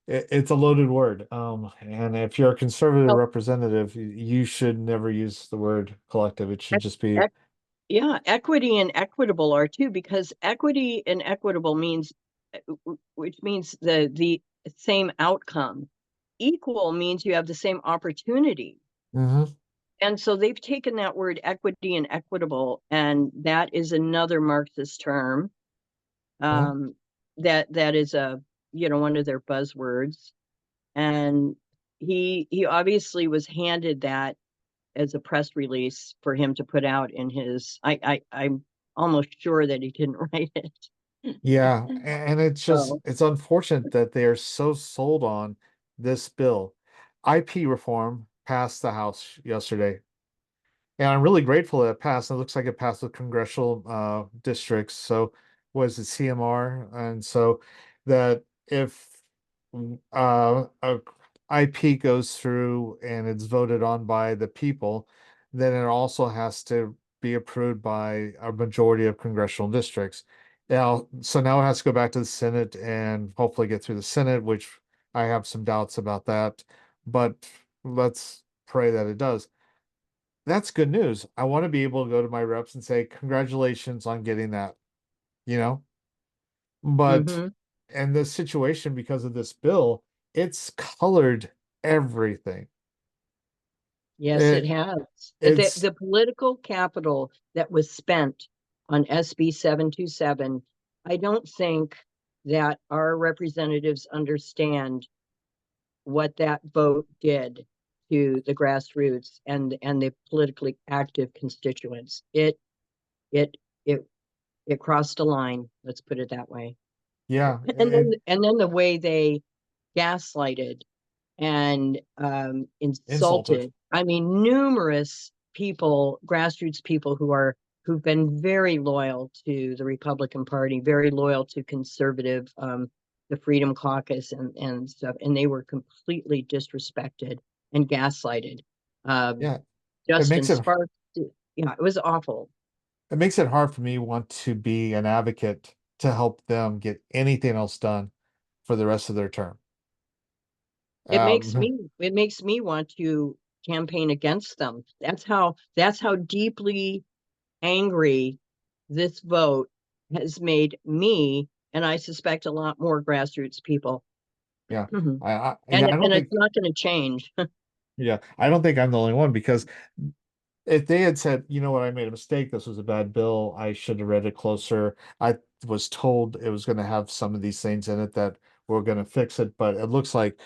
It's a loaded word. And if you're a conservative Well, representative, you should never use the word collective. It should just be, yeah, equity and equitable are too, because equity and equitable means, which means the same outcome. Equal means you have the same opportunity. Mhm. And so they've taken that word equity and equitable, and that is another Marxist term. Mhm. Um, that is one of their buzzwords. And he obviously was handed that as a press release for him to put out in his I'm almost sure that he didn't write it. Yeah, and So it's unfortunate that they are so sold on this bill. IP reform passed the House yesterday. And I'm really grateful that it passed. It looks like it passed with congressional districts. So was it CMR? And so that if a IP goes through and it's voted on by the people, then it also has to be approved by a majority of congressional districts. Now, so now it has to go back to the Senate and hopefully get through the Senate, which I have some doubts about that, but let's pray that it does. That's good news. I want to be able to go to my reps and say, congratulations on getting that, you know? But mhm. in this situation, because of this bill, it's colored everything. Yes, it It has. The, it's the political capital that was spent on SB 727, I don't think that our representatives understand what that vote did to the grassroots and the politically active constituents. It it it crossed a line, let's put it that way. Yeah, And then the way they gaslighted and insulted. insulted. I mean, numerous people, grassroots people who've been very loyal to the Republican Party, very loyal to conservative, the Freedom Caucus and stuff, and they were completely disrespected and gaslighted. Um, Yeah, it Justin makes it Sparks, yeah, it was awful. it makes it hard for me want to be an advocate to help them get anything else done for the rest of their term. It makes Um, me it makes me want to campaign against them. That's how deeply angry this vote has made me, and I suspect a lot more grassroots people. yeah, and yeah, I don't and it's think, not going to change. yeah, I don't think I'm the only one because if they had said, you know what, I made a mistake, this was a bad bill, I should have read it closer. I was told it was going to have some of these things in it that were going to fix it, but it looks like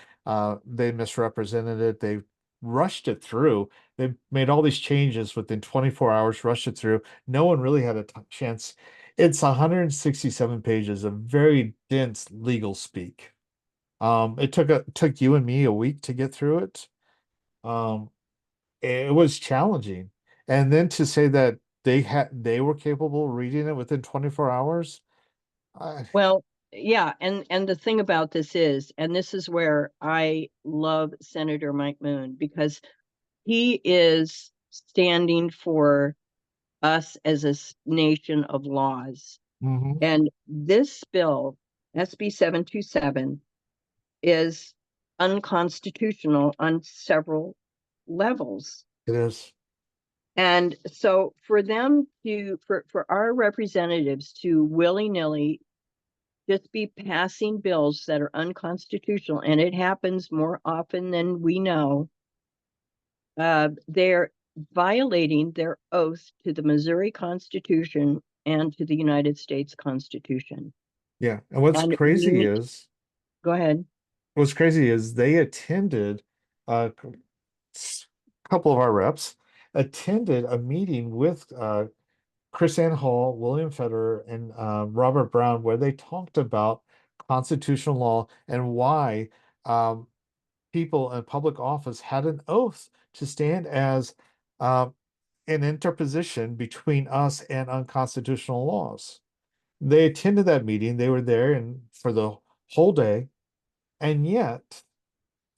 they misrepresented it. They rushed it through. They made all these changes within 24 hours, rushed it through. No one really had a chance. It's 167 pages of very dense legal speak. It took you and me a week to get through it. Um, it was challenging. And then to say that they were capable of reading it within 24 hours. I, Well, yeah, and the thing about this is, and this is where I love Senator Mike Moon, because he is standing for us as a nation of laws. mhm, And this bill, SB 727, is unconstitutional on several levels. it is. And so for our representatives to willy-nilly just be passing bills that are unconstitutional, and it happens more often than we know, they're violating their oath to the Missouri Constitution and to the United States Constitution. Yeah. And what's And we crazy need, is go ahead. they attended a couple of our reps attended a meeting with Chris Ann Hall, William Federer, and Robert Brown, where they talked about constitutional law and why um, people in public office had an oath to stand as uh, an interposition between us and unconstitutional laws. They attended that meeting, they were there and for the whole day, and yet,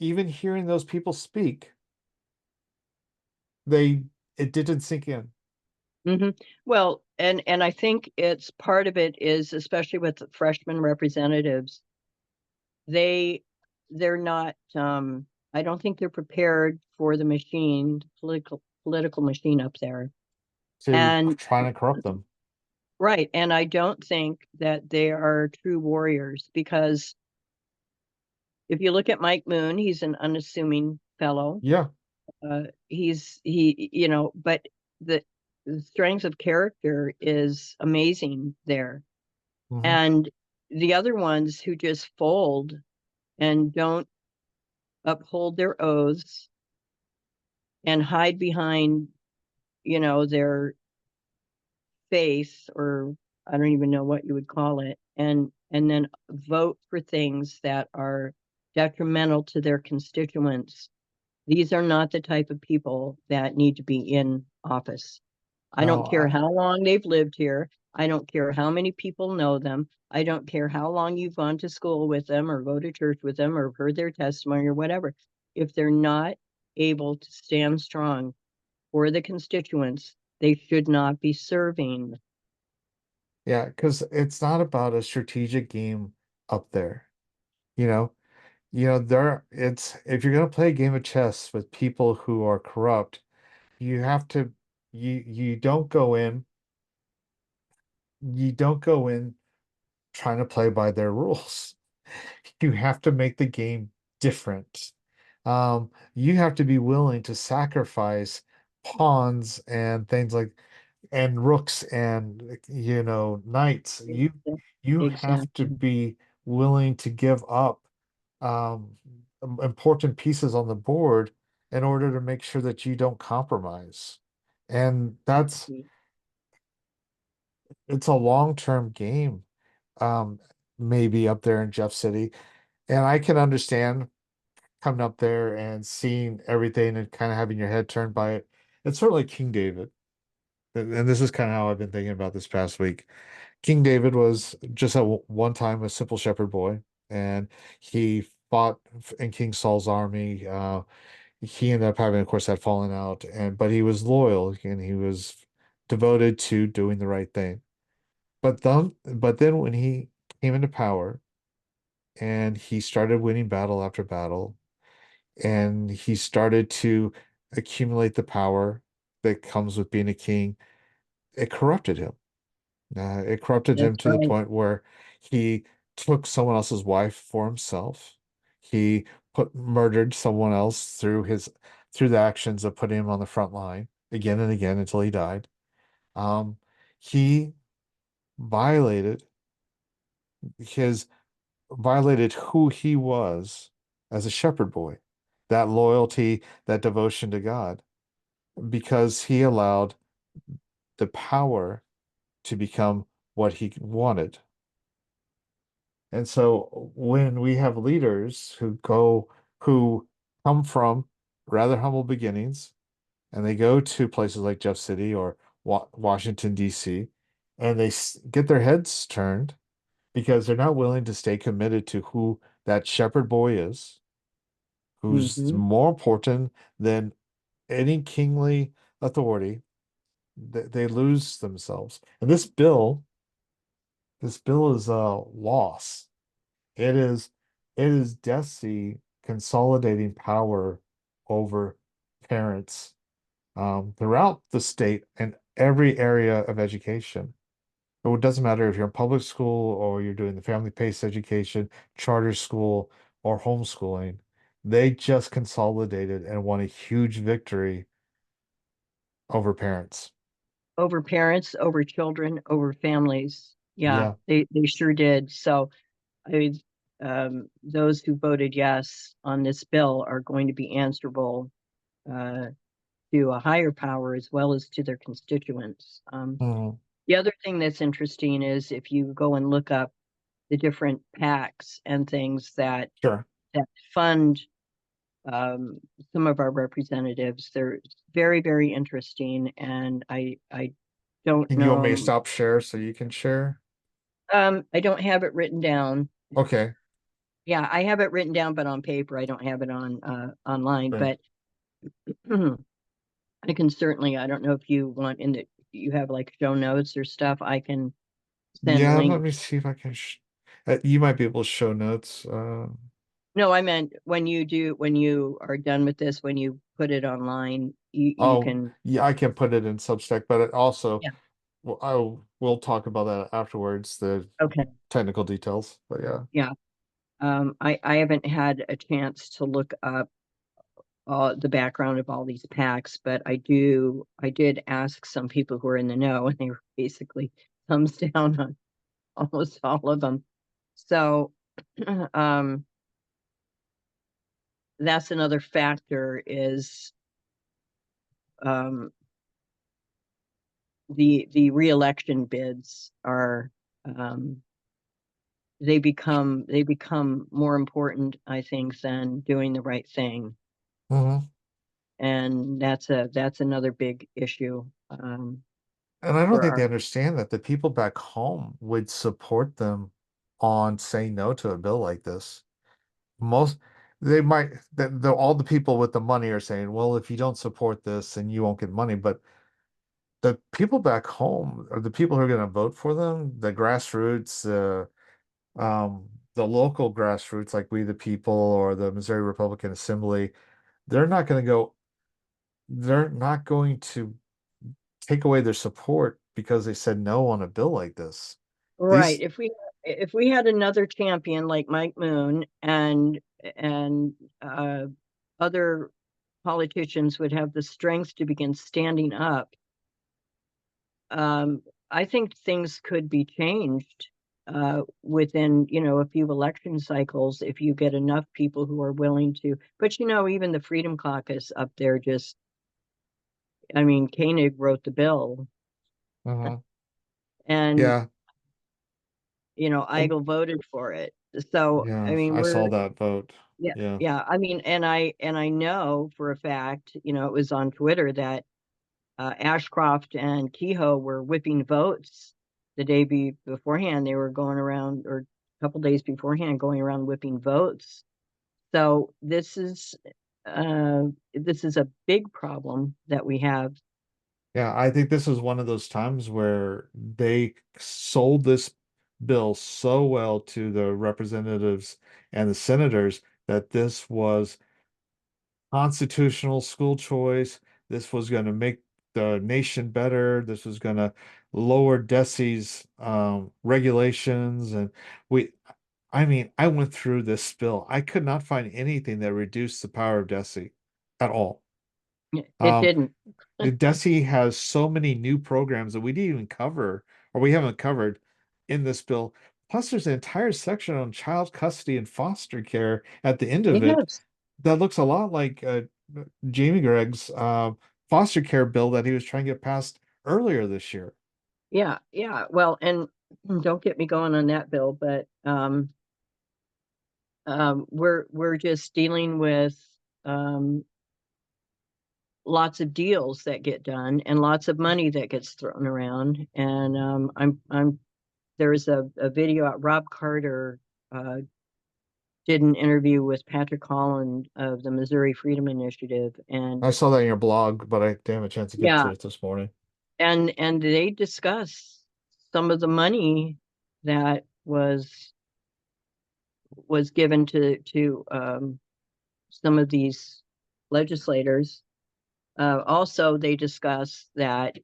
even hearing those people speak, they it didn't sink in. hmm Well, and I think it's part of it is, especially with the freshman representatives, they they're not I don't think they're prepared for the machine, political machine up there. To And trying to corrupt them. right, and I don't think that they are true warriors, because if you look at Mike Moon, he's an unassuming fellow. Yeah. But the, the strength of character is amazing there. Hmm. And the other ones who just fold and don't uphold their oaths and hide behind, their faith, or I don't even know what you would call it, and then vote for things that are detrimental to their constituents. These are not the type of people that need to be in office. I don't No, care how long they've lived here. I don't care how many people know them. I don't care how long you've gone to school with them or go to church with them or heard their testimony or whatever. If they're not able to stand strong for the constituents, they should not be serving. yeah, because it's not about a strategic game up there. You know, there it's if you're gonna play a game of chess with people who are corrupt, you have to you don't go in trying to play by their rules. You have to make the game different. You have to be willing to sacrifice pawns and things like and rooks and knights. You have to Exactly. be willing to give up um important pieces on the board in order to make sure that you don't compromise. And it's a long-term game, um, maybe up there in Jeff City. And I can understand coming up there and seeing everything and kind of having your head turned by it. It's sort of like King David. And this is kind of how I've been thinking about this past week. King David was just at one time a simple shepherd boy, and he fought in King Saul's army. He ended up having, of course, that falling out, but he was loyal and he was devoted to doing the right thing. But then when he came into power and he started winning battle after battle, and he started to accumulate the power that comes with being a king, it corrupted him. It corrupted him That's to the right. point where he took someone else's wife for himself. He put murdered someone else through the actions of putting him on the front line again and again until he died. He violated his violated who he was as a shepherd boy, that loyalty, that devotion to God, because he allowed the power to become what he wanted. And so when we have leaders who come from rather humble beginnings, and they go to places like Jeff City or Washington, D.C., and they get their heads turned because they're not willing to stay committed to who that shepherd boy is, who's Hmm. more important than any kingly authority. They lose themselves. And this bill is a loss. It is it is DESE consolidating power over parents throughout the state and every area of education. So it doesn't matter if you're in public school or you're doing the family-paced education, charter school, or homeschooling. They just consolidated and won a huge victory over parents. Over parents, over children, over families. Yeah, Yeah. they sure did. So I, those who voted yes on this bill are going to be answerable uh, to a higher power as well as to their constituents. Mhm. The other thing that's interesting is if you go and look up the different PACs and things Sure. that fund um, some of our representatives, they're very, very interesting, and I don't And you want me to know. stop share so you can share? I don't have it written down. Okay. Yeah, I have it written down, but on paper. I don't have it on online. Great. But I can certainly. I don't know if you want in the you have like show notes or stuff. I can send Yeah, let links. me see if I can you might be able to show notes. No, I meant when you are done with this, when you put it online, you Oh, can. yeah, I can put it in Substack, but it also, Yeah. well, we'll talk about that afterwards, the Okay. technical details. But yeah. Yeah. I haven't had a chance to look up the background of all these packs, but I did ask some people who are in the know, and they were basically thumbs down on almost all of them. So, um, that's another factor is um, the reelection bids are um, they become more important, I think, than doing the right thing, Hmm. and that's another big issue And I don't for think our. they understand that the people back home would support them on saying no to a bill like this. Most they might all the people with the money are saying, well, if you don't support this, then you won't get money. But the people back home are the people who are going to vote for them, the grassroots, the local grassroots like We the People or the Missouri Republican Assembly. They're not going to go, they're not going to take away their support because they said no on a bill like this. Right. These, If we had another champion like Mike Moon and other politicians would have the strength to begin standing up um, I think things could be changed within, a few election cycles if you get enough people who are willing to. But even the Freedom Caucus up there just, I mean, Koenig wrote the bill, Uh-huh. and Yeah. Oh, Eigel voted for it. So, I yeah, mean, I saw we're that vote. yeah, Yeah. yeah. I mean, and I know for a fact, it was on Twitter that Ashcroft and Kehoe were whipping votes the day beforehand. They were going around, or a couple days beforehand, going around whipping votes. So this is a big problem that we have. Yeah, I think this is one of those times where they sold this bill so well to the representatives and the senators that this was constitutional school choice. This was going to make the nation better. This was going to lower DESE's regulations. And we, I mean, I went through this bill. I could not find anything that reduced the power of DESE at all. It Um, didn't. DESE has so many new programs that we didn't even cover, or we haven't covered in this bill. Plus, there's an entire section on child custody and foster care at the end of it Yes. that looks a lot like Jamie Gregg's foster care bill that he was trying to get passed earlier this year. Yeah, yeah. Well, and don't get me going on that bill, but we're just dealing with um, lots of deals that get done and lots of money that gets thrown around. And I'm there's a video out. Rob Carter uh, did an interview with Patrick Holland of the Missouri Freedom Initiative, and I saw that in your blog, but I didn't have a chance to get yeah, to it this morning. and they discuss some of the money that was given to some of these legislators. Also, they discuss that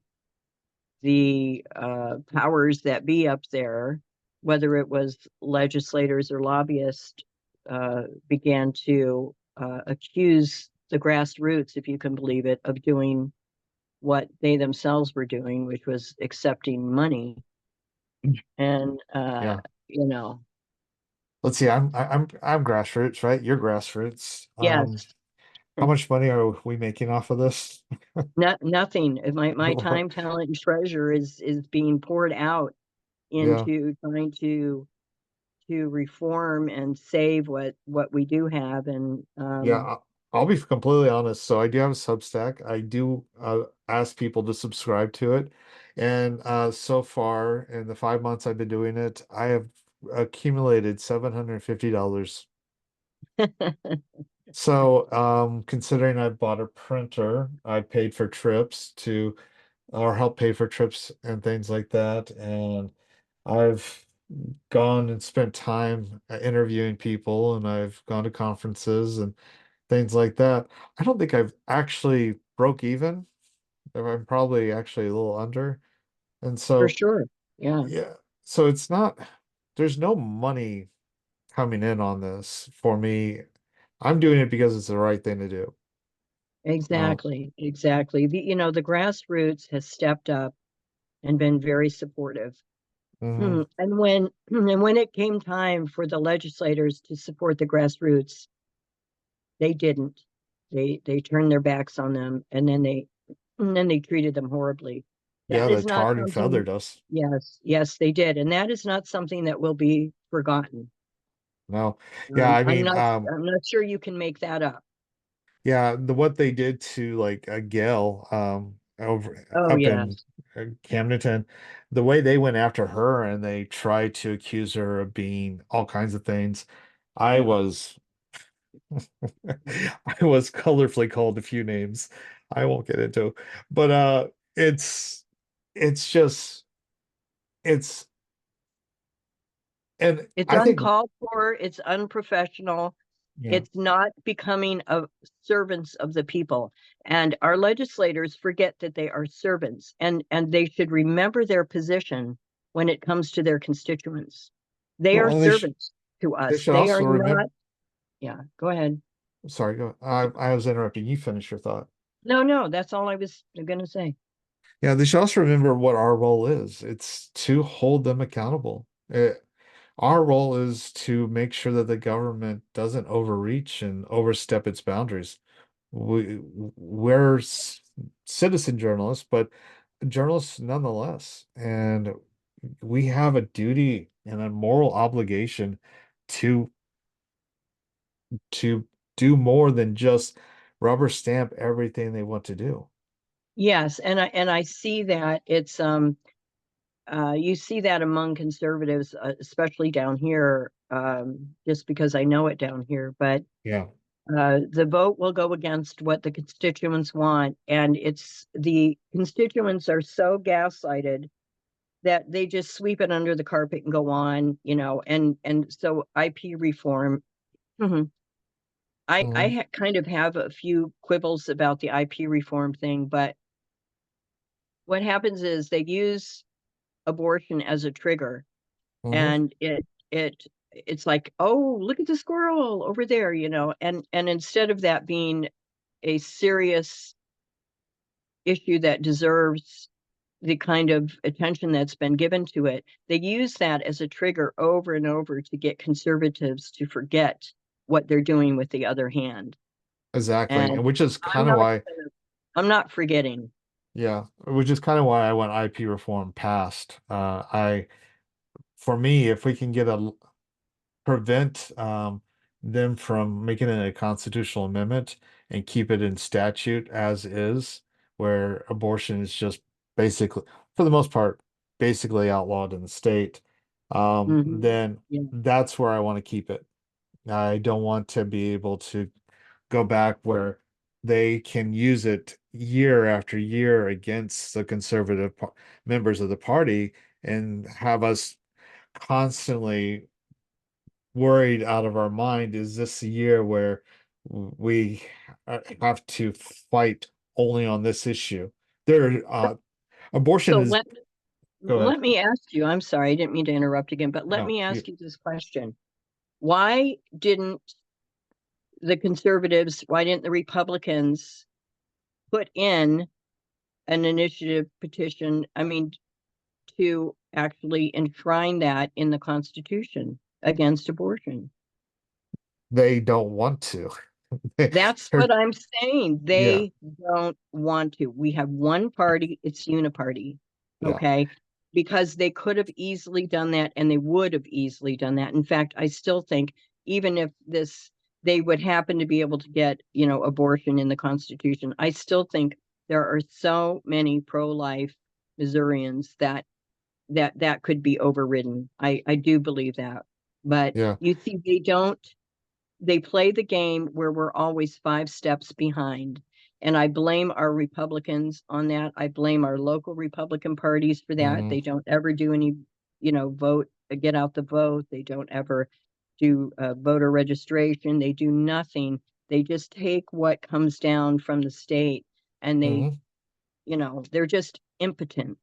the powers that be up there, whether it was legislators or lobbyists, began to accuse the grassroots, if you can believe it, of doing what they themselves were doing, which was accepting money. And Yeah. you know, Let's see. I'm grassroots, right? You're grassroots. yes, How much money are we making off of this? nothing. My time, talent, and treasure is being poured out Yeah. into trying to reform and save what we do have. And Yeah, I'll be completely honest. So I do have a Substack. I do ask people to subscribe to it. And so far in the 5 months I've been doing it, I have accumulated $750. So considering I bought a printer, I paid for trips to or help pay for trips and things like that. And I've gone and spent time interviewing people and I've gone to conferences and things like that. I don't think I've actually broke even. I'm probably actually a little under. And for so, sure, yeah, yeah, so it's not, there's no money coming in on this for me. I'm doing it because it's the right thing to do. Uh, exactly. The grassroots has stepped up and been very supportive. mhm. And when it came time for the legislators to support the grassroots, they didn't. They turned their backs on them, and then they treated them horribly. Yeah, That they is not tarred and something. feathered us. Yes, yes, they did, and that is not something that will be forgotten. No. Yeah, I'm not. I'm not sure you can make that up. yeah, what they did to like Gail over Oh up in yes, Camdenton, the way they went after her and they tried to accuse her of being all kinds of things. I yeah. was I was colorfully called a few names. I won't get into, but it's just it's and It's I think uncalled for. It's unprofessional. yeah. It's not becoming of servants of the people. And our legislators forget that they are servants, and they should remember their position when it comes to their constituents. They are Well, servants to they us. should They are also remember. not. Yeah, go ahead. Sorry, go. I was interrupting. You finish your thought. No, no, that's all I was going to say. Yeah, they should also remember what our role is. It's to hold them accountable. Our role is to make sure that the government doesn't overreach and overstep its boundaries. We're citizen journalists, but journalists nonetheless. And we have a duty and a moral obligation to to do more than just rubber stamp everything they want to do. Yes, and I see that it's you see that among conservatives, especially down here, just because I know it down here. But Yeah, the vote will go against what the constituents want, and it's the constituents are so gaslighted that they just sweep it under the carpet and go on, and so IP reform. Mhm. I hmm kind of have a few quibbles about the IP reform thing, but what happens is they use abortion as a trigger, hmm and it's like, oh, look at the squirrel over there, and instead of that being a serious issue that deserves the kind of attention that's been given to it, they use that as a trigger over and over to get conservatives to forget what they're doing with the other hand. exactly. And And which is I'm kind of not why, I'm not forgetting. yeah, which is kind of why I want IP reform passed. For me, if we can prevent them from making it a constitutional amendment and keep it in statute as is, where abortion is just basically, for the most part, basically outlawed in the state, Hmm. then Yeah. that's where I want to keep it. I don't want to be able to go back where they can use it year after year against the conservative members of the party and have us constantly worried out of our mind. Is this a year where we have to fight only on this issue? There, abortion So is, go ahead. let me ask you, I'm sorry, I didn't mean to interrupt again, but let No, me ask you this question. Why didn't why didn't the Republicans put in an initiative petition, I mean, to actually enshrine that in the Constitution against abortion? they don't want to. That's They're- what I'm saying. yeah, They don't want to. We have one party, it's uniparty. yeah. Okay. Because they could have easily done that and they would have easily done that. In fact, I still think even if they would happen to be able to get, abortion in the Constitution, I still think there are so many pro-life Missourians that could be overridden. I do believe that. But Yeah. you see, they play the game where we're always 5 steps behind. And I blame our Republicans on that. I blame our local Republican parties for that. hmm They don't ever do any, vote, get out the vote. They don't ever do voter registration. They do nothing. They just take what comes down from the state and hmm they're just impotent.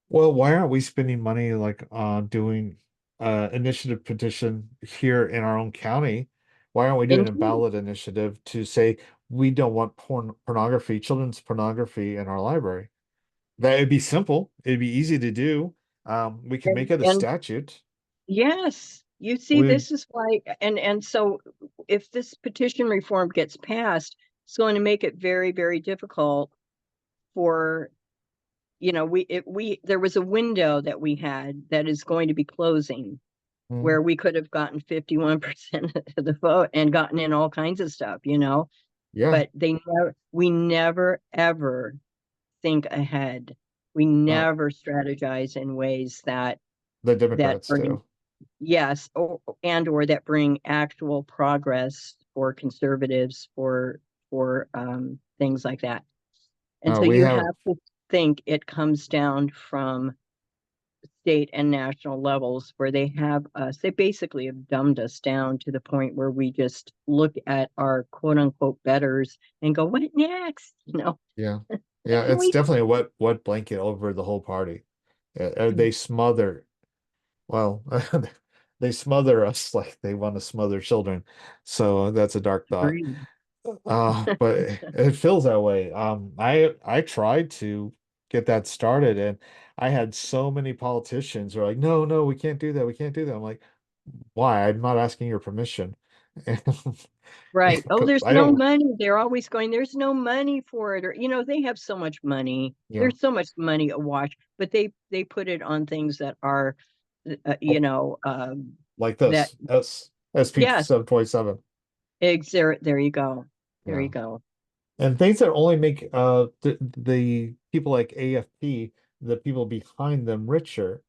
Well, why aren't we spending money like doing initiative petition here in our own county? Why aren't we doing a Indeed. ballot initiative to say we don't want pornography, children's pornography in our library? That'd be simple. It'd be easy to do. We can make it a And statute. yes, you see, We, this is why, and so if this petition reform gets passed, it's going to make it very, very difficult for, there was a window that we had that is going to be closing mm, where we could have gotten 51% of the vote and gotten in all kinds of stuff. yeah, But we never ever think ahead. We no, never strategize in ways the that Democrats bring do. yes, or that bring actual progress for conservatives for things like that. And No, so we you have, have to think it comes down from state and national levels where they basically have dumbed us down to the point where we just look at our quote unquote betters and go, what next? yeah, What yeah. can It's we definitely a do? wet blanket over the whole party. They smother. Well, they smother us like they want to smother children. So that's a dark thought. Agreed. But it feels that way. I tried to get that started. And I had so many politicians who are like, no, no, we can't do that. We can't do that. I'm like, why? I'm not asking your permission. Right. Oh, there's I no don't, money. They're always going, there's no money for it. Or, they have so much money. yeah, There's so much money awash, but they put it on things that are, oh, like that, this, SP yes, 727. there you go. There Yeah. you go. And things that only make the people like AFP, the people behind them richer,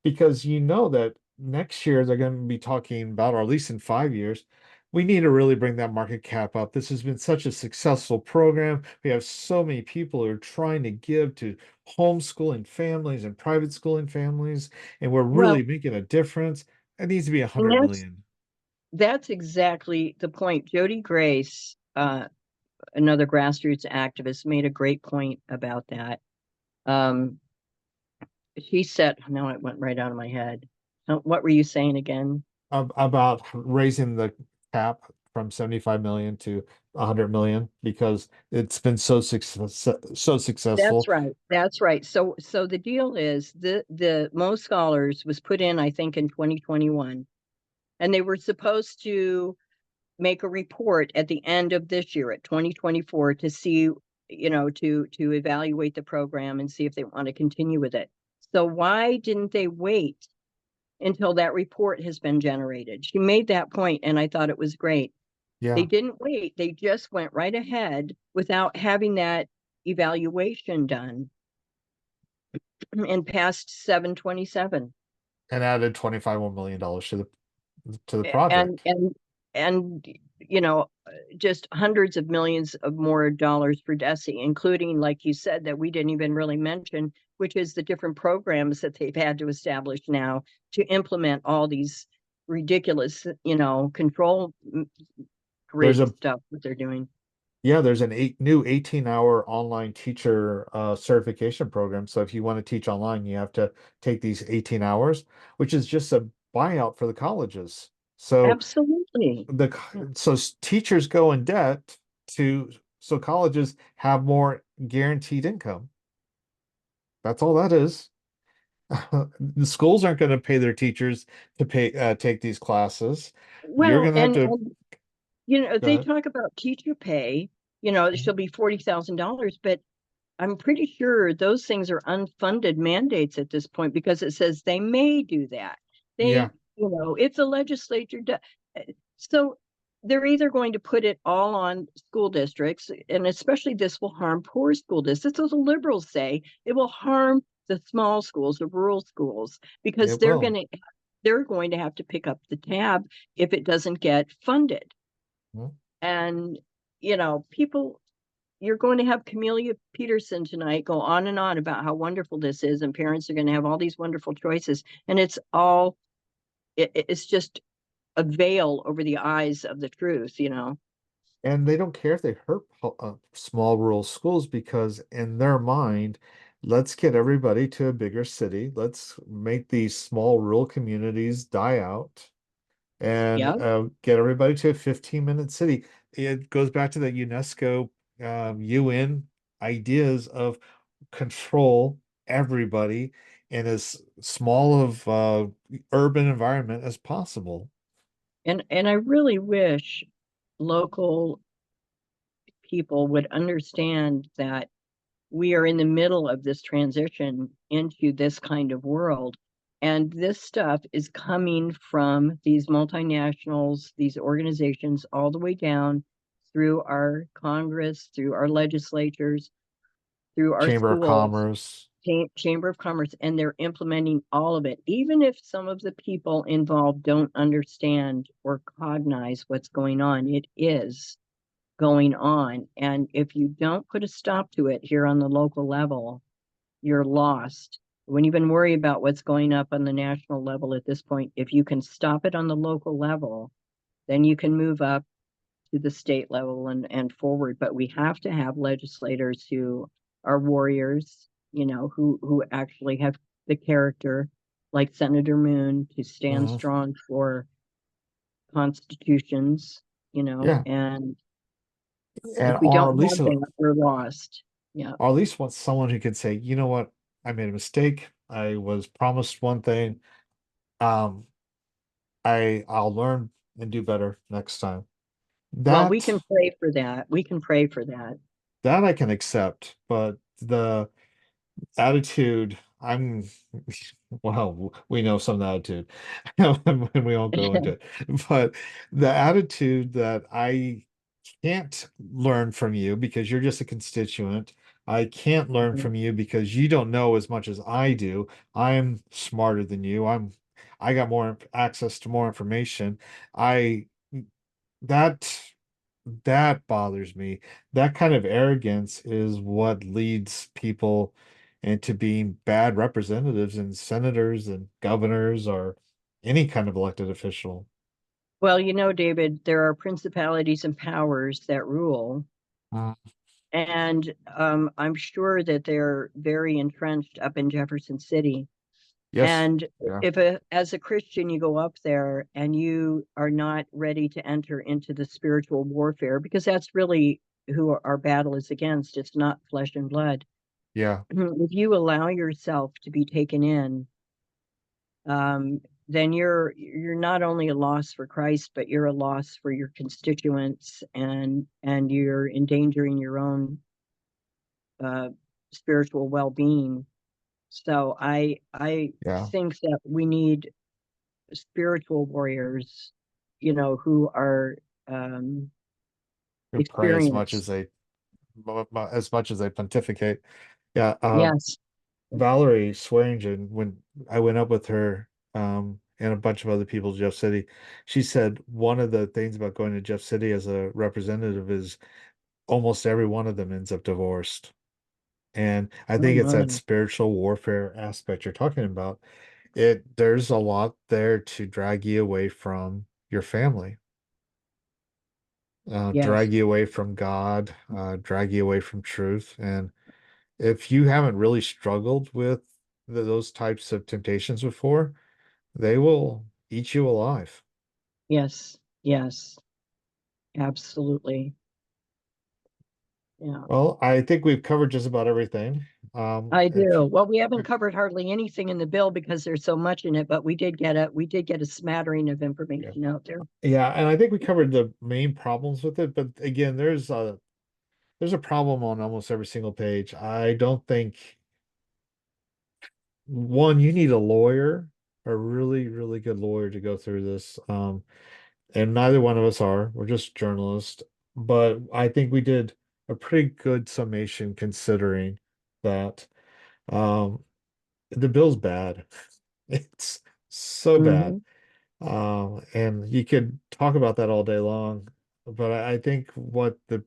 because you know that next year they're going to be talking about, or at least in 5 years, we need to really bring that market cap up. This has been such a successful program. We have so many people who are trying to give to homeschooling families and private schooling families, and we're really Well, making a difference. It needs to be a and hundred million. that's exactly the point. Jody Grace, another grassroots activist, made a great point about that. Um, she said, no, it went right out of my head. What were you saying again? About raising the cap from 75 million to 100 million because it's been so That's successful. right. That's right. So the deal is the Mo Scholars was put in, I think, in 2021, and they were supposed to make a report at the end of this year, at 2024, to see, to evaluate the program and see if they want to continue with it. So why didn't they wait until that report has been generated? She made that point, and I thought it was great. They Yeah. didn't wait. They just went right ahead without having that evaluation done and passed 727. And added $25 million to the And project. and you know just hundreds of millions of more dollars for DESE, including, like you said, that we didn't even really mention, which is the different programs that they've had to establish now to implement all these ridiculous, control There's grid a stuff that they're doing. Yeah, there's an new 18-hour online teacher certification program. So if you want to teach online, you have to take these 18 hours, which is just a buyout for the colleges. So Absolutely. teachers go in debt to so colleges have more guaranteed income. That's all that is. The schools aren't going to pay their teachers to pay take these classes. You're Well, going to have to they uh, talk about teacher pay. It should be $40,000, but I'm pretty sure those things are unfunded mandates at this point, because it says they may do that. yeah, If the legislature does. So they're either going to put it all on school districts, and especially this will harm poor school districts. That's what the liberals say. It will harm the small schools, the rural schools, because it will. they're going to have to pick up the tab if it doesn't get funded. Mhm. And people, you're going to have Camelia Peterson tonight go on and on about how wonderful this is, and parents are going to have all these wonderful choices, and it's just a veil over the eyes of the truth. And they don't care if they hurt small rural schools because in their mind, let's get everybody to a bigger city. Let's make these small rural communities die out and Yeah. get everybody to a 15-minute city. It goes back to the UNESCO, UN ideas of control everybody in as small of urban environment as possible. And I really wish local people would understand that we are in the middle of this transition into this kind of world. And this stuff is coming from these multinationals, these organizations, all the way down through our Congress, through our legislatures, through our Chamber of schools, Commerce. Chamber of Commerce, and they're implementing all of it. Even if some of the people involved don't understand or cognize what's going on, it is going on. And if you don't put a stop to it here on the local level, you're lost. When you even worry about what's going up on the national level at this point, if you can stop it on the local level, then you can move up to the state level and forward. But we have to have legislators who are warriors, who actually have the character, like Senator Moon, to stand Mhm. strong for constitutions, Yeah. and And if we or don't at least have that, we're lost. Yeah. or at least want someone who can say, you know what, I made a mistake. I was promised one thing. Um, I'll learn and do better next time. Well, we That can pray for that. We can pray for that. that I can accept, but the attitude, I'm well, we know some attitude, and we won't go into it. But the attitude that I can't learn from you because you're just a constituent. I can't learn from you because you don't know as much as I do. I'm smarter than you. I got more access to more information. I that that bothers me. That kind of arrogance is what leads people into being bad representatives and senators and governors or any kind of elected official. Well, David, there are principalities and powers that rule, Uh, and I'm sure that they're very entrenched up in Jefferson City. yes. And Yeah. if as a Christian you go up there and you are not ready to enter into the spiritual warfare, because that's really who our battle is against, it's not flesh and blood. Yeah. If you allow yourself to be taken in, um, then you're not only a loss for Christ, but you're a loss for your constituents, and you're endangering your own uh, spiritual well-being. So I Yeah. think that we need spiritual warriors, who are um, Who pray experienced. as much as they pontificate. Yeah. Yes. Valerie Swearingen, when I went up with her, and a bunch of other people to Jeff City, she said one of the things about going to Jeff City as a representative is almost every one of them ends up divorced. And I Oh think it's my. that spiritual warfare aspect you're talking about. There's a lot there to drag you away from your family, Yes. drag you away from God, drag you away from truth. And if you haven't really struggled with those types of temptations before, they will eat you alive. Yes. Yes. Absolutely. Yeah. Well, I think we've covered just about everything. I If do. Well, we haven't covered hardly anything in the bill because there's so much in it, but we did get a smattering of yeah, information out there. yeah, and I think we covered the main problems with it, but again, there's a problem on almost every single page. I don't think one, you need a lawyer, a really, really good lawyer to go through this. And neither one of us are. We're just journalists. But I think we did a pretty good summation considering that the bill's bad. It's so bad. Hmm. And you could talk about that all day long. But I think what the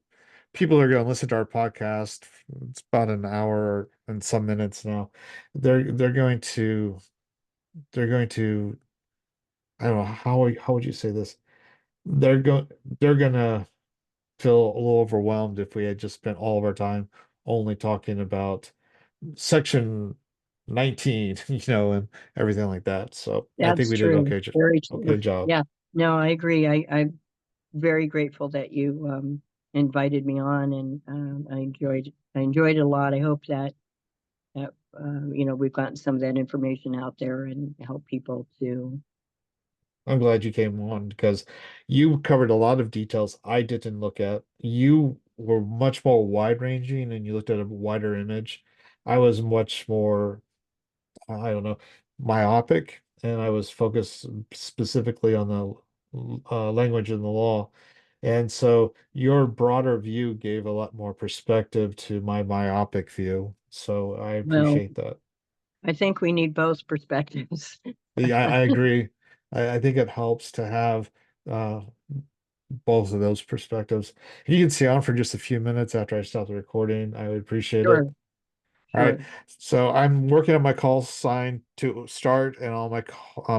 people are going to listen to our podcast, it's about an hour and some minutes now. They're going to they're going to I don't know how would you say this? They're going they're gonna feel a little overwhelmed if we had just spent all of our time only talking about section 19, and everything like that. So I think That's we did true. Very okay true. job. Yeah. No, I agree. I'm very grateful that you invited me on, and I enjoyed it a lot. I hope that we've gotten some of that information out there and help people to. I'm glad you came on because you covered a lot of details I didn't look at. You were much more wide-ranging and you looked at a wider image. I was much more, I don't know, myopic, and I was focused specifically on the language and the law. And so your broader view gave a lot more perspective to my myopic view. So I Well, appreciate that. I think we need both perspectives. Yeah, I agree. I think it helps to have uh, both of those perspectives. If you can stay on for just a few minutes after I stop the recording, I would appreciate it. Sure, All right. sure. So I'm working on my call sign to start and on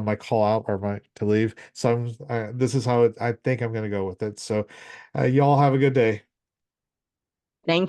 my call out or my to leave. So this is how I think I'm going to go with it. So y'all have a good day. Thank